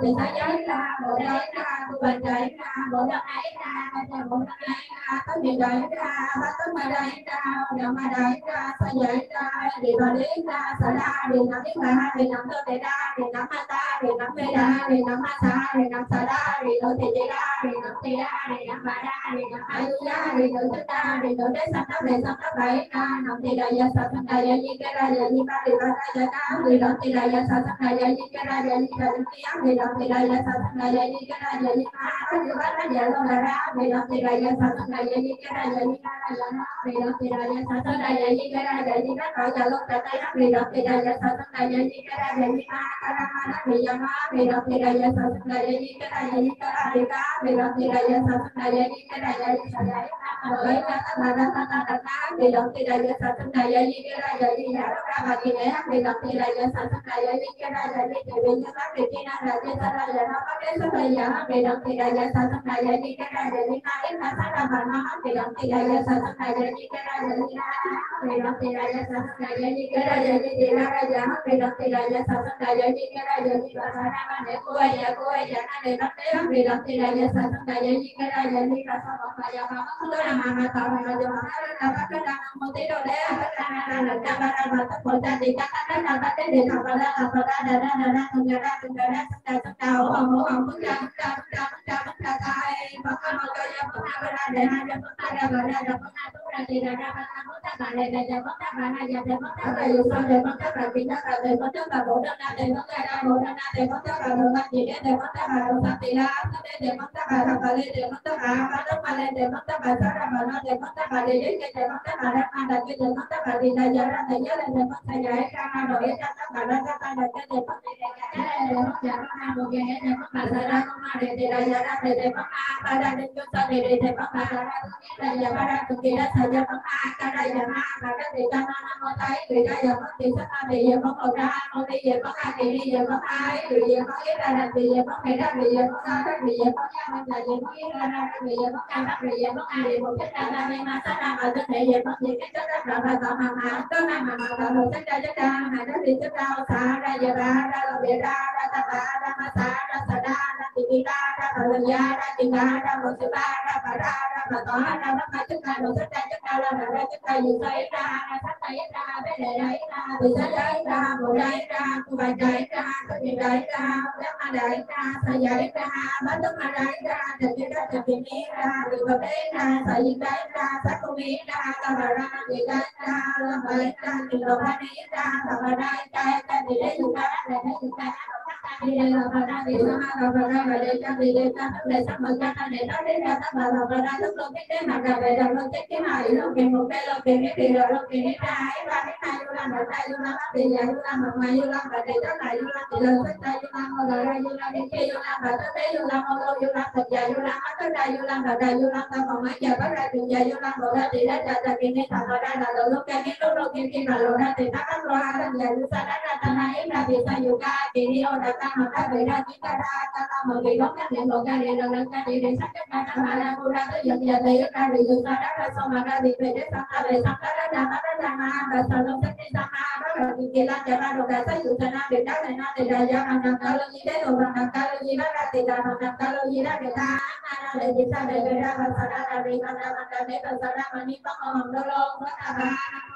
thì sao giấy ra bộ giấy ra tôi bà giấy ra bộ giấy ra bộ giấy ra tôi bị giấy ra bắt tôi mà giấy ra rồi mà giấy ra sao giấy ra thì bà đi ra sao ra thì nó biết là thì nắm tôi để ra thì nắm mà ta thì nắm về ra thì nắm mà ta thì nắm sao ra thì tôi thì chỉ ra thì nắm thì ra thì nắm bà ra thì nắm ai ra thì tôi thích ra thì tôi để sắp đắp để sắp đắp bảy ra nắm thì là giờ sao sắp là giờ gì cái ra giờ gì ba thì ba ra giờ ta thì nắm thì là giờ sao sắp là giờ gì cái ra giờ gì là gì thì nắm thì là giờ sao sắp là giờ gì cái ra giờ gì ba thì ba ra giờ luôn là ra thì nắm thì là giờ sao sắp là giờ gì cái ra giờ gì ba ra giờ thì nắm thì là giờ sao sắp là giờ gì cái ra giờ gì đó rồi giờ luôn là tay nó thì nắm thì là giờ sao sắp là giờ gì cái ra giờ gì ba ra nó thì giờ nó thì nắm thì là giờ sao sắp là giờ gì cái ra giờ gì cái ra thì ta thì nắm thì là giờ sao sắp là giờ gì cái ra giờ gì sao vậy rồi ta thì nắm thì là giờ sao sắp là giờ gì cái ra giờ gì ra mà thì này thì nắm thì là giờ sao sắp là giờ gì cái ra giờ gì thì bây giờ ta thì kia là giờ ta là giờ nó có cái số bây giờ thì nắm thì là giờ sao sắp là giờ gì cái ra giờ gì ta ít ta sát ra mà nó thì nắm thì là giờ sao sắp là giờ gì cái ra giờ gì thì nắm thì là giờ sao sắp là giờ gì cái ra giờ gì thì ra giờ thì nắm thì là giờ sao sắp là giờ gì cái ra giờ gì và ra mà để cô ấy giờ nó để nó té thì nắm thì là giờ sao sắp là giờ gì cái ra giờ gì là sao mà giờ mà không có mà tạo mà giờ mà nó bắt cái đang một tí đâu đấy là tất cả ta thì các ta cái điện thoại ra đầu không bước ra tay bắt nó cho ra bắt ra để hai ra bắt ra thì ra bắt ra để bắt ra hai giờ để bắt ra rồi sau để bắt ra thì nó là để bắt ra bộ ra để bắt ra bộ ra để bắt ra rồi bắt gì để bắt ra rồi sau thì ra để bắt ra và lên để bắt ra và lên để bắt ra ra mà nó để bắt ra để bắt ra ra mà là cái để bắt ra thì là giờ ra thì nhớ lên để bắt ra giải ra rồi ra ta là cái để bắt ra một cái để bắt ra để là giờ ra để bắt ra để cho ta để bắt ra là giờ ra từ kia đã thời gian bắt ra đây giờ mà cái gì cho nó thấy thì ra giờ bắt thì sắp ra thì giờ bắt ra không đi giờ bắt ra thì đi giờ bắt ai thì giờ bắt cái ra là thì giờ bắt cái ra thì giờ bắt ra thì giờ bắt ra mình là giờ bắt cái ra thì giờ bắt ra thì giờ bắt ai thì một cái ra nhưng mà sắp ra mà cái này giờ bắt gì cái chất ra là tạo mà có mà một chất ra mà nó thì chất ra xả ra giờ ra là bị ra ta ra mà xả ra thì đi ta ra bà lần gia ra tiền ra ra một sự ba ra bà tỏ ra bắt ba chức ca đồ sách ra chức ca ra chức ca gì xây ra sách tay ra bé để đấy ra từ sách đấy ra bộ đấy ra cô bài đấy ra có gì đấy ra bé ma đấy ra sợi đấy ra bắt tức ma đấy ra từ cái ra từ vào đấy ra sợi gì đấy ra sách cô mi ra ta bà ra gì đấy ra vậy ra từ đầu ba đi ra bà đây cái gì đấy chúng ta để đấy chúng ta đi đây là bà ra thì sao bà ra về đây đi đây ta tức để sắp mở ra để nó đến ra ta bà ra tức luôn cái mặt ra về rồi luôn cái này luôn cái một cái luôn cái gì rồi luôn cái này ba cái này luôn làm đây luôn làm thì giờ luôn làm mặt mày luôn làm và để đó này luôn làm thì lần tới đây luôn làm rồi ra luôn làm đi kia luôn làm và tới đây luôn làm luôn làm thật giờ luôn làm tới đây luôn làm và đây luôn làm ta còn mấy giờ bắt ra từ giờ luôn làm rồi ra thì đây là cái này thằng ra là lúc cái lúc kia là rồi ra thì ta bắt ra giờ luôn sa ra ta này là vì sao yoga thì đi ở đây ta mà ta về ra chúng ta ra ta mà vì đó các điện một cái điện là cái điện để sắp các ta mà là ra tới giờ thì ra thì chúng ta ra xong mà ra thì về để xong ta về xong ta ra mà và sau đó sẽ đi ra mà đó là thì kia là ra rồi ra tới chúng ta ra để đó thì ra giờ mà làm cao gì đấy rồi làm cao gì đó ra thì làm cao gì đó để ta để chúng ta để ra và sau đó là đi ra để và sau đó mà đi bắt hòm đô lô đó là ba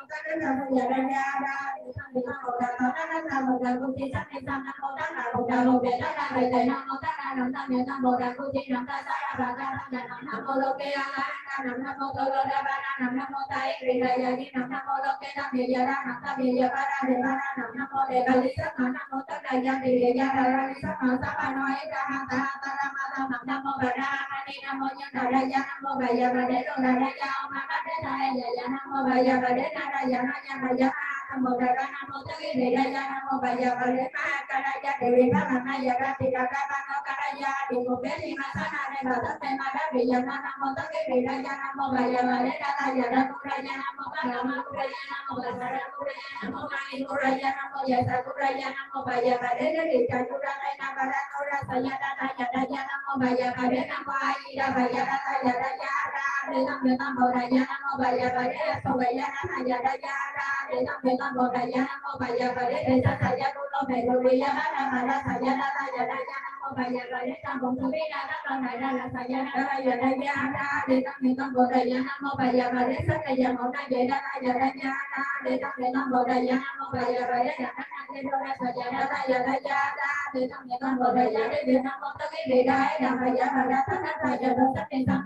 cái đó là bây giờ ra thì nó một là một là công ty sắp đi sang năm một là một để đó là về tới năm một là năm năm năm một là công ty năm ta ra và ta năm một lô kia năm một lô ra ba năm một tay vì là giờ đi năm một lô kia năm giờ ra năm ta bây giờ ba để ba năm một để ba đi sắp năm một tức là giờ thì giờ ra đi sắp ba nói ra ta ra mà năm một ra đi năm một nhân là ra năm một bây giờ để rồi là ra giao mà bắt đến đây giờ năm một bây giờ đến ra giờ nó giờ một ra năm một tới để ra năm một bây giờ đến mà cái ra để đi ra mà giờ ra thì ra ba nó cái ra thì một bé thì mà sáng nay vào tới đây mà đã bây giờ năm một tới để ra năm một bây giờ đến ra giờ ra cũng ra năm một bắt đầu mà cũng ra năm một là ra cũng ra năm một mai cũng ra năm một giờ ra cũng ra năm một bây giờ đến thì ra cũng ra đây năm ba ra nó ra giờ ra năm một bây giờ đến năm hai ra bây giờ ra để năm một ra năm một bây giờ đến sau bây giờ ra để năm một ra năm một bây giờ đến ra ra cũng lo về rồi bây giờ ra năm một bây giờ đến năm một thứ ra đó này ra là bây giờ ra để năm một ra năm một bây giờ đến sau bây giờ một ra về ra để năm một ra năm một bây giờ đến ra để năm một ra để năm một tới để ra bây giờ ra tất giờ nó tất nhiên xong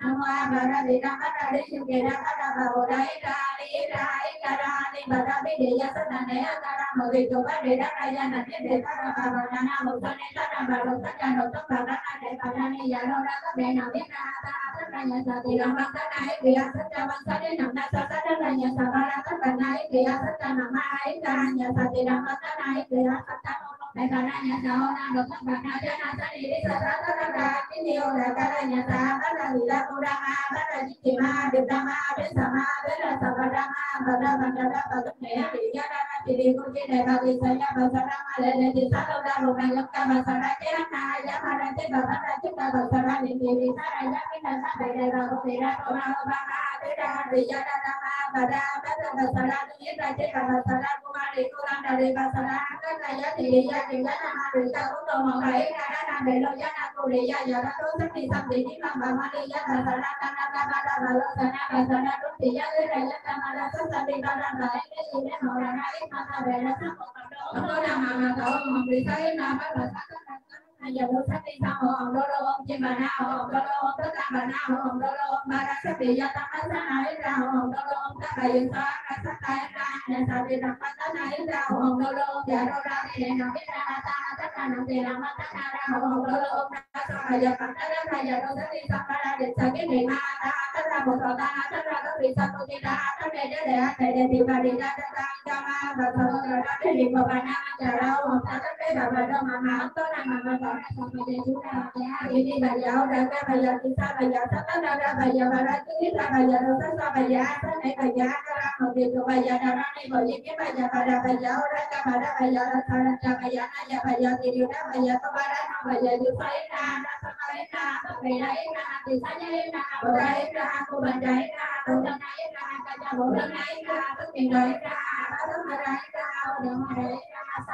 năm hoa mà ra để ra để chịu để ra vào đấy ra đi mà ra biết để ra tất là này ra một việc rồi để ra là để vào một cho nên tất vào tất cả nó tất vào để vào ra đi giờ đâu ra tất để nào biết ra tất cả nhà sa thì làm bằng tất này vì tất cả bằng tất đến nằm ra tất là nhà sa ra tất cả này vì tất cả nằm ai ra nhà sa thì làm bằng tất này vì tất cả để vào ra nhà sa hôm nay được tất cả nhà sa đi tất cả cái điều là cái nhà sa tất là gì là cô ra ma tất là chỉ ma được ra ma đến sa ma đến là sa ra ma và ra tất này thì ra thì đi cô chỉ để vào thì sa ra sa ma lên thì sa đâu ra một ngày lúc cả mà sa ra cái này giá mà ra cái vào ra chúng ta vào sa ra thì sa ra giá cái là sa để vào thì ra cô ra ba tới ra thì ra ma và ra bắt đầu sa ra thì ra cái vào sa ra cô ma thì cô ra để vào sa ra cái này giá thì ra thì giá là ma thì ta cũng đâu mà phải ra để lo giá là cô để giá giờ nó tốt thì xong thì đi làm bà ma đi giá là sa ra và lo sa ra đúng thì giá cái này giá mà ra tốt thì ba ra lại cái gì để họ là hai mà ta về là sắp một đó có nào mà cậu mà bị thấy là bắt đầu giờ tôi sắp đi xong hồn đô đô ông chim bà na hồn đô đô ông tất cả bà na hồn đô đô ông ba ra sắp đi gia tăng sáng nay ra hồn đô đô ông tất cả dương ta ra sắp tay ra nhà sao đi làm bắt sáng nay ra hồn đô đô ông giờ đô ra đi để nào biết ra ta tất cả làm gì làm bắt tất cả ra hồn đô đô ông ra xong rồi giờ bắt tất cả giờ tôi sắp đi xong ra để sao cái gì ma ta tất cả một tổ ta tất cả các vị sao tôi đi ra tất để thì bà đi ra cho ma và sau đó ra để đi vào bà na giờ đâu hồn ta tất cả bà đâu mà không có làm mà bây giờ chúng ta đi bây giờ ra cái bây giờ thì sao bây giờ sắp tới ra bây giờ bà ra cứ biết là bây giờ đâu tới sao bây giờ tới này bây giờ ra một việc rồi bây giờ ra đi rồi gì cái bây giờ bà ra bây giờ ra cái bà ra bây giờ ra ra bây giờ thì điều đó bây giờ có ba ra bây giờ tôi thấy ra sao thấy ra về đấy ra thì sao nhảy ra ở đây ra cô bên đấy ra cô bên đấy ra cả nhà bộ bên đấy ra tất nhiên đấy ra tất cả đấy ra đường mà đấy ra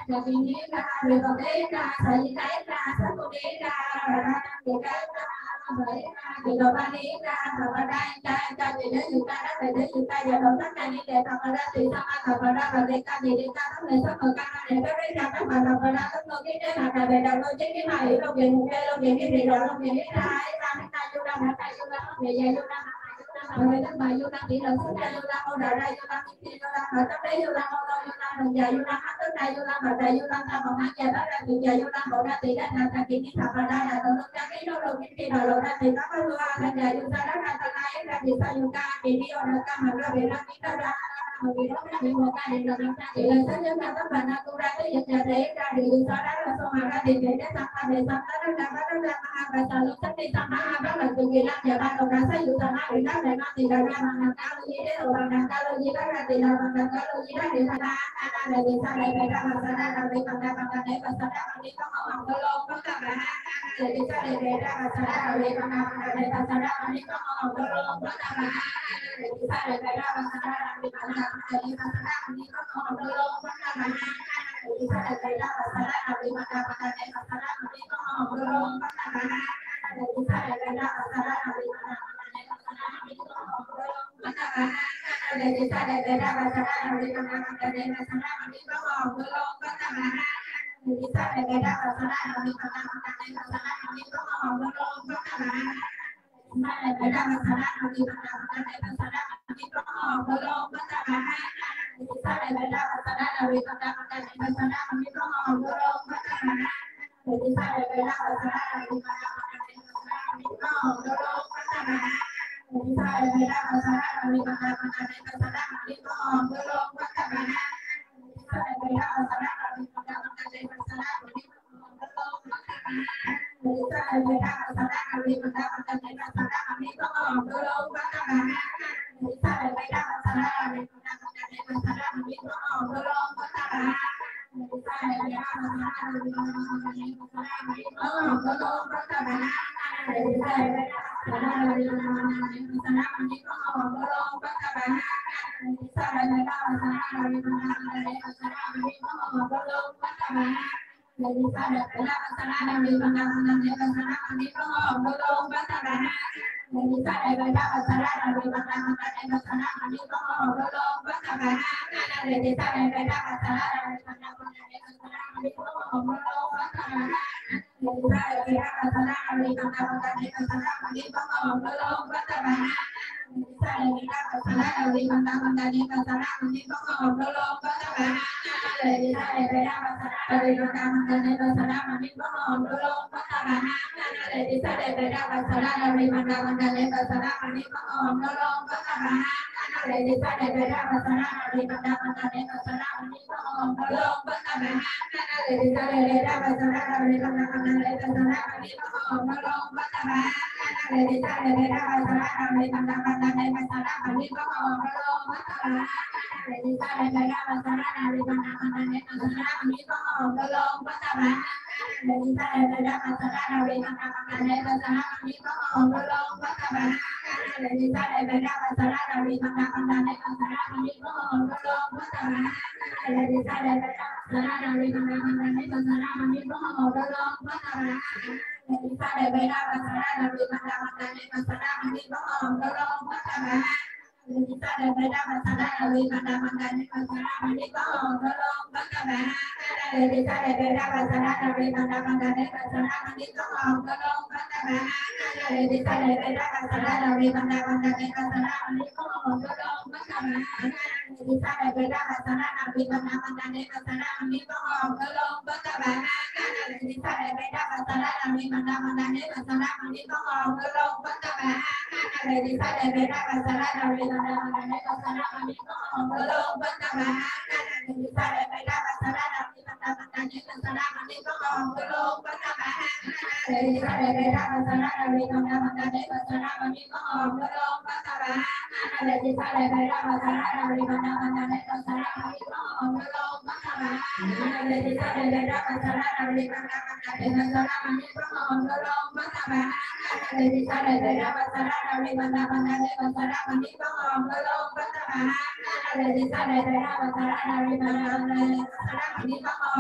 Ra Kỳ Ni Ra Rì Bồ Đế Ra Sa Di Đế Ra Sa Cô Đế Ra Ra Nam Kỳ Đế Ra Vậy Ra Kỳ Đồ Ba Ni Ra Thọ Ba Đai Đai Đai Đế Đế Dự Ta Đá Đế Đế Dự Ta Giờ Đồ Tất Đai Ni Đế Thọ Ba Đa Tỳ Sa Ma Thọ Ba Đa Bà Đế Ca Đế Đế Ca Thất Đế Sắc Mờ Ca Đế Đế Đế Ra Các Bà Thọ Ba Đa Tất Mơ Kí Đế Hạ Đà Bề Đà Lô Chế Kí Hạ Ý Lô Kí Mục Đế Lô Kí Kí Rì Đồ Lô Kí Kí Ra Ý Ra Mít Ta Yu Đa Hạ Ta Yu Đa Hốt Nghệ Dạ Yu Đa Người tất bài Yu Đa Tỷ Lợi Sức Đa Yu Đa Hô Đà Ra Yu Đa Mít Ti Yu Đa Hạ Tất Đế Yu Đa Hô Lô Yu Đa Hồng Dạ Yu Đa Hát Tất Đa Yu Đa Bà Đà Yu Đa Ta Mộng Hát Dạ Bá Ra Tỳ Dạ Yu Đa Hô Đa Tỷ Đa Nà Ta Kỳ Ni Thọ Bà Đa Đà Tổ Lô Đa Kí Lô Lô Kí Kí Đà Lô Đa Tỳ Tá Bá Lu A Đa Dạ Yu Sa Đa Ra Ta La Yết Ra Tỳ Sa Yu Ca Kỳ Ni Ô Đa Ca Mà Ra Bề Ra Kí Đa Ra Vì đó là những một ca điện được làm ra thì lần thứ nhất là các bạn tu ra tới dịch nhà để ra thì sau đó là xong mà ra thì để sang ta để sang ta đó ra mà và sau lúc tất đi sang ta đó là từ kỳ làm nhà ba đầu ra xây dựng sang để đó để nó thì ra bằng đằng cao gì đấy rồi bằng đằng cao gì đó ra thì là bằng đằng cao gì đó thì ta là để sang đây ra mà sang đây là để bằng đằng để và sang đây bằng đi có học có lô có cả bà để đi sang để ra và sang đây là để bằng đằng để và sang đây bằng đi có học có lô có cả bà để đi sang để ra và sang đây là để bằng đằng để và sang đây bằng đi có học có lô có cả bà để đi sang để ra và sang đây là để bằng đằng để và sang đây bằng đi có học có lô có cả bà để đi sang để ra và sang đây là để bằng đằng để đi sang để ra và sang đây là để bằng đằng để và sang đây bằng đi có học có lô có cả bà đi sang để ra và sang đây là để bằng đằng để và sang đây bằng đi có học có lô có cả bà để ra và sang đây là để bằng đằng để và sang đây bằng đi có học có lô có cả bà đi sang để ra và sang đây là để bằng đằng để và sang đây bằng đi có học có lô có cả bà đi sang để ra và sang đây là để bằng đằng để và sang đây bằng đi có học có lô có cả bà đi sang để ra và sang đây là để bằng đằng để và sang đây bằng đi có học có lô có cả bà để ra và sang đây là để bằng đằng để và sang đây bằng đi có học có lô có cả bà để ra và sang đây là để bằng đằng để và sang đây bằng đi có học có lô có cả bà để ra và sang đây là để bằng đằng để và sang đây bằng đi có học có lô có cả bà để ra và sang đây là để bằng đằng để và sang đây bằng đi có học có lô có cả bà để ra và sang đây là để bằng đằng để và sang đây bằng đi có học có lô có cả bà sau này người ta là sao là người ta là để mà sao là đi có một cái lô có cả bà để đi sao để người ta là sao là đi mà làm để mà sao là đi có một cái lô có cả bà để đi sao để người ta là sao là đi mà làm để mà sao là đi có một cái lô có cả bà để đi sao để người ta là sao là đi mà làm để mà sao là đi có một cái lô có cả bà để đi sao để người ta là sao là đi mà làm để mà sao là đi có một cái lô có cả bà sa đề đi ra và sa ra đi bằng đằng đi và sa ra đi có học có lô có các bạn để đi sa đề đi ra và sa ra đi bằng đằng đi và sa ra đi có học có lô có các bạn để đi sa đề đi ra và sa ra đi bằng đằng đi và sa ra đi có học có lô có các bạn để đi sa đề đi ra và sa ra đi bằng đằng đi và sa ra đi có học có lô có các bạn để đi sa đề đi ra và sa ra đi bằng đằng đi và sa ra đi có học có lô có các bạn để đi sa đề đi ra và sa ra đi bằng đằng để mà sa ra bằng đi có học có lô có các bạn để đi sa đề đi ra và sa ra đi bằng đằng để mà sa ra bằng đi có học có lô có các bạn để đi sa đề đi ra và sa ra đi bằng đằng để mà sa ra bằng đi có học có lô có các bạn để đi sa đề đi ra và sa ra đi bằng đằng để mà sa ra bằng đi có học có lô có các bạn để đi sa đề đi ra và sa ra đi bằng đằng để mà sa ra bằng đi có học có lô có các bạn để đi sa đề đi ra và sa ra đi bằng đằng để mà sa ra bằng đi có học có lô có các bạn để đi sa đề đi ra và sa ra đi bằng đằng để mà sa ra bằng đi có học có lô có các bạn để đi sa đề đi ra và sa ra đi bằng đằng để mà sa ra bằng đi có học có lô có các bạn để đi sa đề đi ra và sa ra đi bằng đằng để mà sa ra bằng đi có học có lô có các bạn để đi sa đề đi ra và sa ra đi bằng đằng để mà sa ra bằng đi có học có lô có các bạn để đi sa đề đi ra và sa ra đi bằng đằng để mà sa ra bằng đi có học có lô có các bạn để đi sa đề đi ra và sa ra đi bằng đằng để mà sa ra bằng đi có học có lô có các bạn để đi sa đề đi ra và sa ra đi bằng đằng để mà sa ra bằng đi có học có lô có các bạn để đi sa đề đi ra và sa ra đi bằng đằng để mà sa ra bằng đi có học có lô có các bạn để đi sa đề đi ra và sa ra đi bằng đằng để mà sa ra bằng đi có học có lô có các bạn để đi sa đề đi ra và sa ra đi bằng đằng để mà sa ra bằng đi có học có lô có các bạn để đi sa đề đi ra và sa ra đi bằng đằng để mà sa ra bằng đi có học có lô có các bạn để đi sa đề đi ra và sa ra đi bằng đằng để mà sa ra bằng đi có học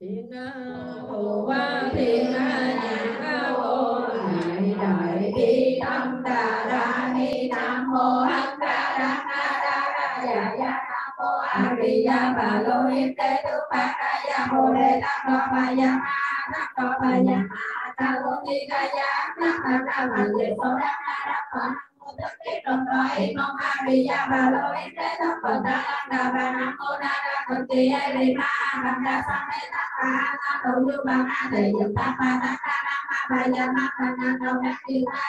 Thiên phù hoa thiên nhạc vô đại đại bi tâm đà đa ni nam mô hắc đa đa đa ya ya nam mô a di đà bà lô yên tế tu pa ca ya bồ đề tam đo pa ya ma tam đo pa ya ma ta lô ni ca ya nam nam nam nam đề so đa đa đa tất kết đồng nói mong a di đà bà lô yên tế tu pa đa đa bà nam mô đa đa phật ti a di ma nam đa sa mê ta pa nam đầu như bà ma thầy dược ta pa ta ca nam ma bà ya ma pa nam đầu đa di ta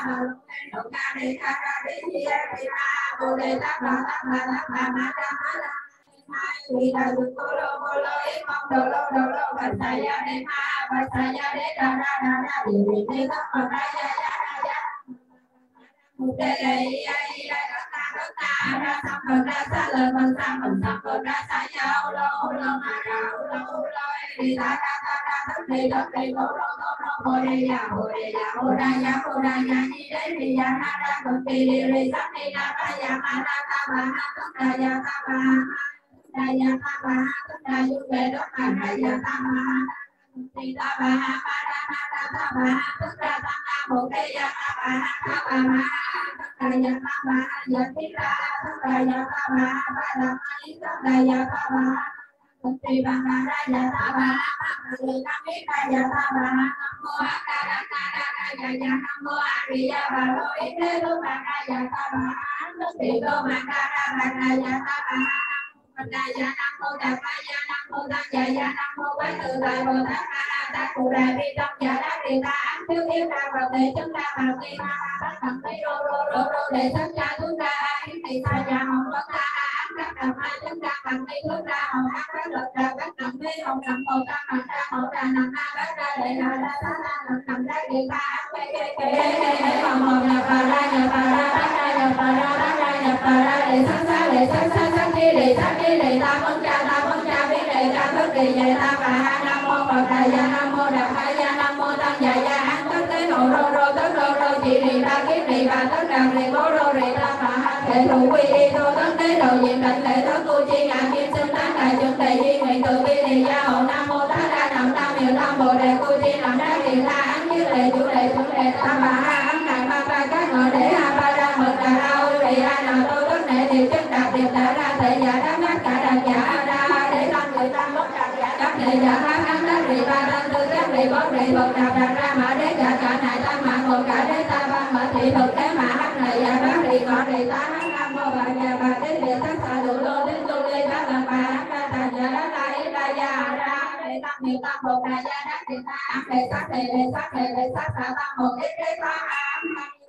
bà lô yên đầu ca đề ca ra di di a di ma bồ đề tam đo tam bà ma đa ma đa vì đại chúng cô lô ý mong đầu lô bạch sa ya đề ma bạch sa ya đề đa đa vì vì thế tất phật đa ya một đề lệ ai đất ta ra sam phật ra sa lờ phần sam phật ra sa ya lô ma ra lô đi ta tất đi cô lô bồ đề ya bồ đa ya ni đế đi ya na ra cực kỳ đi sắc ni na ra ya ma ra ta ba ha tất đa ya ta ba đa ya ta ba tất đa yu về đó mà đa ya ta ba thì ta ba ha ba đa ta ba tất đa ta na bồ đề ya ta ba tất đa ya ta ba ya ti ra tất đa ya ta ba ba la mai tất đa ya ta ba thì ba đa ya ta ba người nam mi đa ya ta ba nam mô a đa ya nam mô a di đà bà lô yên tế tu pa đa ya ta ba tất thì tô ma đa ya ta ba đa ya nam mô đà pa ya nam mô tăng ya nam mô quán tự tại bồ tát ma ta cụ đà vi tâm ya đa di ta án thiếu yêu ta vào đề chúng ta vào ti ma bắt thầm thấy rô đề tất cha chúng ta án thì ta ya hồng bất ta án các đầm hai chúng ta bằng ti chúng ta hồng án các lực đà các đầm thi hồng đầm bồ tát mặt ta hậu đà nằm na các đà đệ đà đa ta nằm đa di ta án kê hồng hồng nhập bà ra nhập bà ra để sắc đi để ta mong cha biết để ta thức đi về ta bà ha nam mô phật đà ya nam mô đà pa ya nam mô tăng ya án tất tế hộ rô tất rô chỉ đi ta kiết đi bà tất đà rì bố rô rì ta bà ha thể thủ quy y tô tất tế đầu diệm đảnh lễ tất tu chi ngàn kim sinh tán đại chuẩn đề duy nguyện từ bi đi gia hộ nam mô tá đa nam tam hiệu tam bồ đề cu chi làm đa kỳ ta án kiết lệ chủ đề ta bà ha án đại ma ba các ngọ để ha ba ra mật đà ra ưu trì a nào tô tất nệ điều chất đạt điệp đà ra thể giả đáp nát cả đạt giả ra để tăng người ta mất đạt giả đáp đệ giả thác án đáp rì ba tăng tư các rì bóp rì bật đạp đạt ra mà đế cả này tăng mạng một cả đế ta ban mở thị thực thế mà hát này giả bác rì ngọ rì ta hát nam mô bà già bà đế địa tất xạ đủ lô đến tu lê ta là bà hát ca tà giả đá la ý la gia ra để tăng nhiều tăng một đà gia đáp rì ta án để sắc xạ tăng một ít đế ta án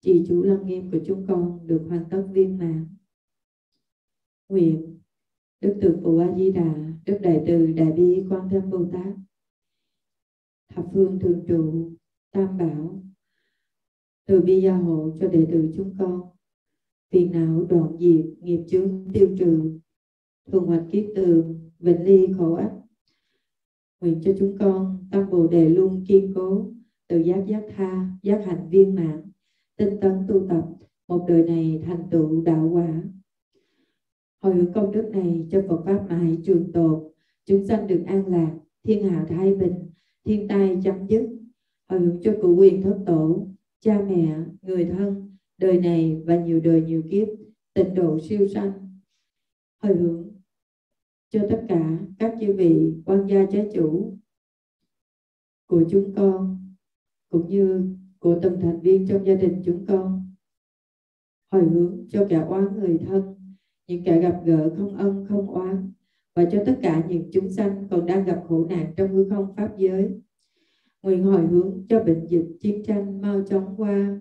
trì chủ lăng nghiêm của chúng con được hoàn tất viên mãn. Nguyện Đức Từ Phụ A Di Đà, Đức Đại Từ Đại Bi Quan Thế Bồ Tát, thập phương thường trụ Tam Bảo từ bi gia hộ cho đệ tử chúng con, phiền não đoạn diệt, nghiệp chướng tiêu trừ, thường hoạch kiết tường, vĩnh ly khổ ách. Nguyện cho chúng con tâm Bồ Đề luôn kiên cố, tự giác giác tha, giác hạnh viên mãn, tinh tấn tu tập, một đời này thành tựu đạo quả. Hồi hướng công đức này cho Phật pháp mãi trường tồn, chúng sanh được an lạc, thiên hạ thái bình, thiên tai chấm dứt. Hồi hướng cho cụ quyền thất tổ, cha mẹ, người thân, đời này và nhiều đời nhiều kiếp, tịnh độ siêu sanh. Hồi hướng cho tất cả các chư vị quan gia trái chủ của chúng con, cũng như của từng thành viên trong gia đình chúng con. Hồi hướng cho cả oán người thân, những kẻ gặp gỡ không ân không oán, và cho tất cả những chúng sanh còn đang gặp khổ nạn trong hư không pháp giới. Nguyện hồi hướng cho bệnh dịch, chiến tranh mau chóng qua.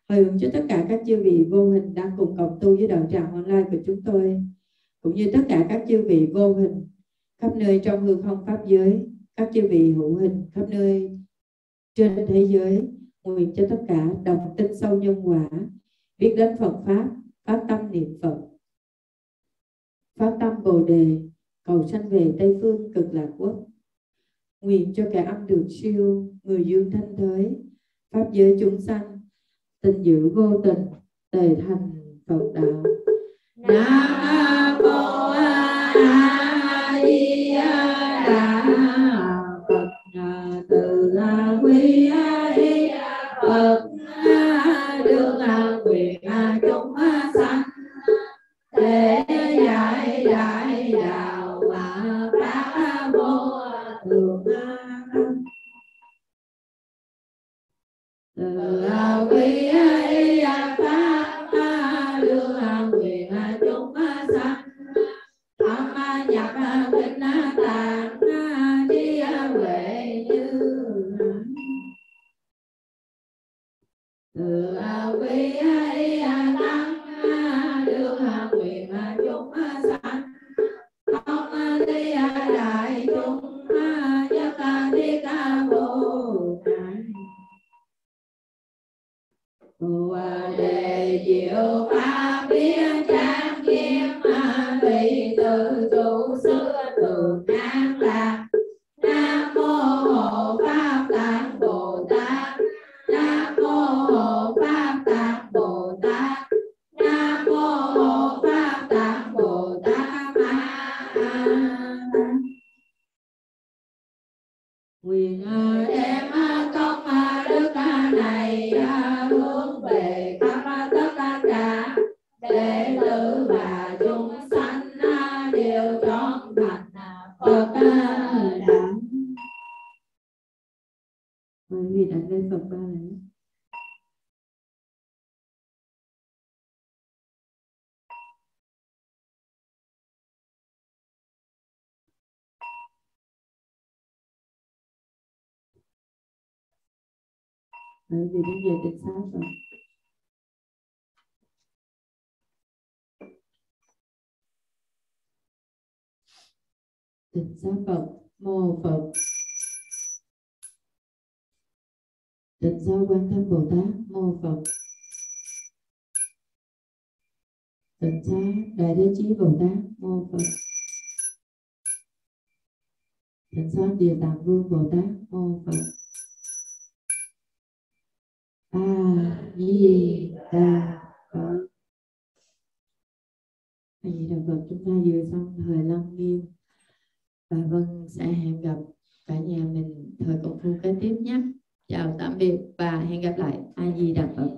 Hồi hướng cho tất cả các chư vị vô hình đang cùng cộng tu với đạo tràng online của chúng tôi, cũng như tất cả các chư vị vô hình khắp nơi trong hư không pháp giới, các chư vị hữu hình khắp nơi trên thế giới. Nguyện cho tất cả đồng tin sâu nhân quả, biết đến Phật pháp, phát tâm niệm Phật, phát tâm Bồ Đề, cầu sanh về Tây phương cực lạc quốc. Nguyện cho kẻ âm được siêu, người dương thanh thới, pháp giới chúng sanh tình giữ vô tình, tề thành Phật đạo. Nam mô A Di Đà Phật. Từ quy Phật đương nguyện chúng sanh để dạy đại đạo và pháp vô thường. Từ quy pháp đương nguyện chúng sanh thâm nhập kinh tạng trí huệ như. Từ quy tăng đương nguyện chúng sanh không đi đại chúng nhất thiết vô ngại. Bồ đề diệu pháp biến trang nghiêm vị tự chủ xưa thường an lạc. Nam mô Hộ Pháp Tạng Bồ Tát. Nam mô Hộ Pháp Tạng Bồ Tát. Nam mô Hộ Pháp Tạng Bồ Tát. Nguyện đem công đức này hướng về khắp tất cả đệ tử và chúng sanh đều trọn thành Phật đạo. Mời quý vị đặt lên Phật ba lễ. Mời quý vị đứng về tịnh xá Phật. Tịnh xá Phật, mô Phật. Tịnh xá Quan Thế Bồ Tát, mô Phật. Tịnh xá Đại Thế Chí Bồ Tát, mô Phật. Tịnh xá Địa Tạng Vương Bồ Tát, mô Phật. A Di Đà Phật. A Di Đà Phật. Chúng ta vừa xong thời lăng nghiêm, và Vân sẽ hẹn gặp cả nhà mình thời công phu kế tiếp nhé. Chào tạm biệt và hẹn gặp lại. A Di Đà Phật.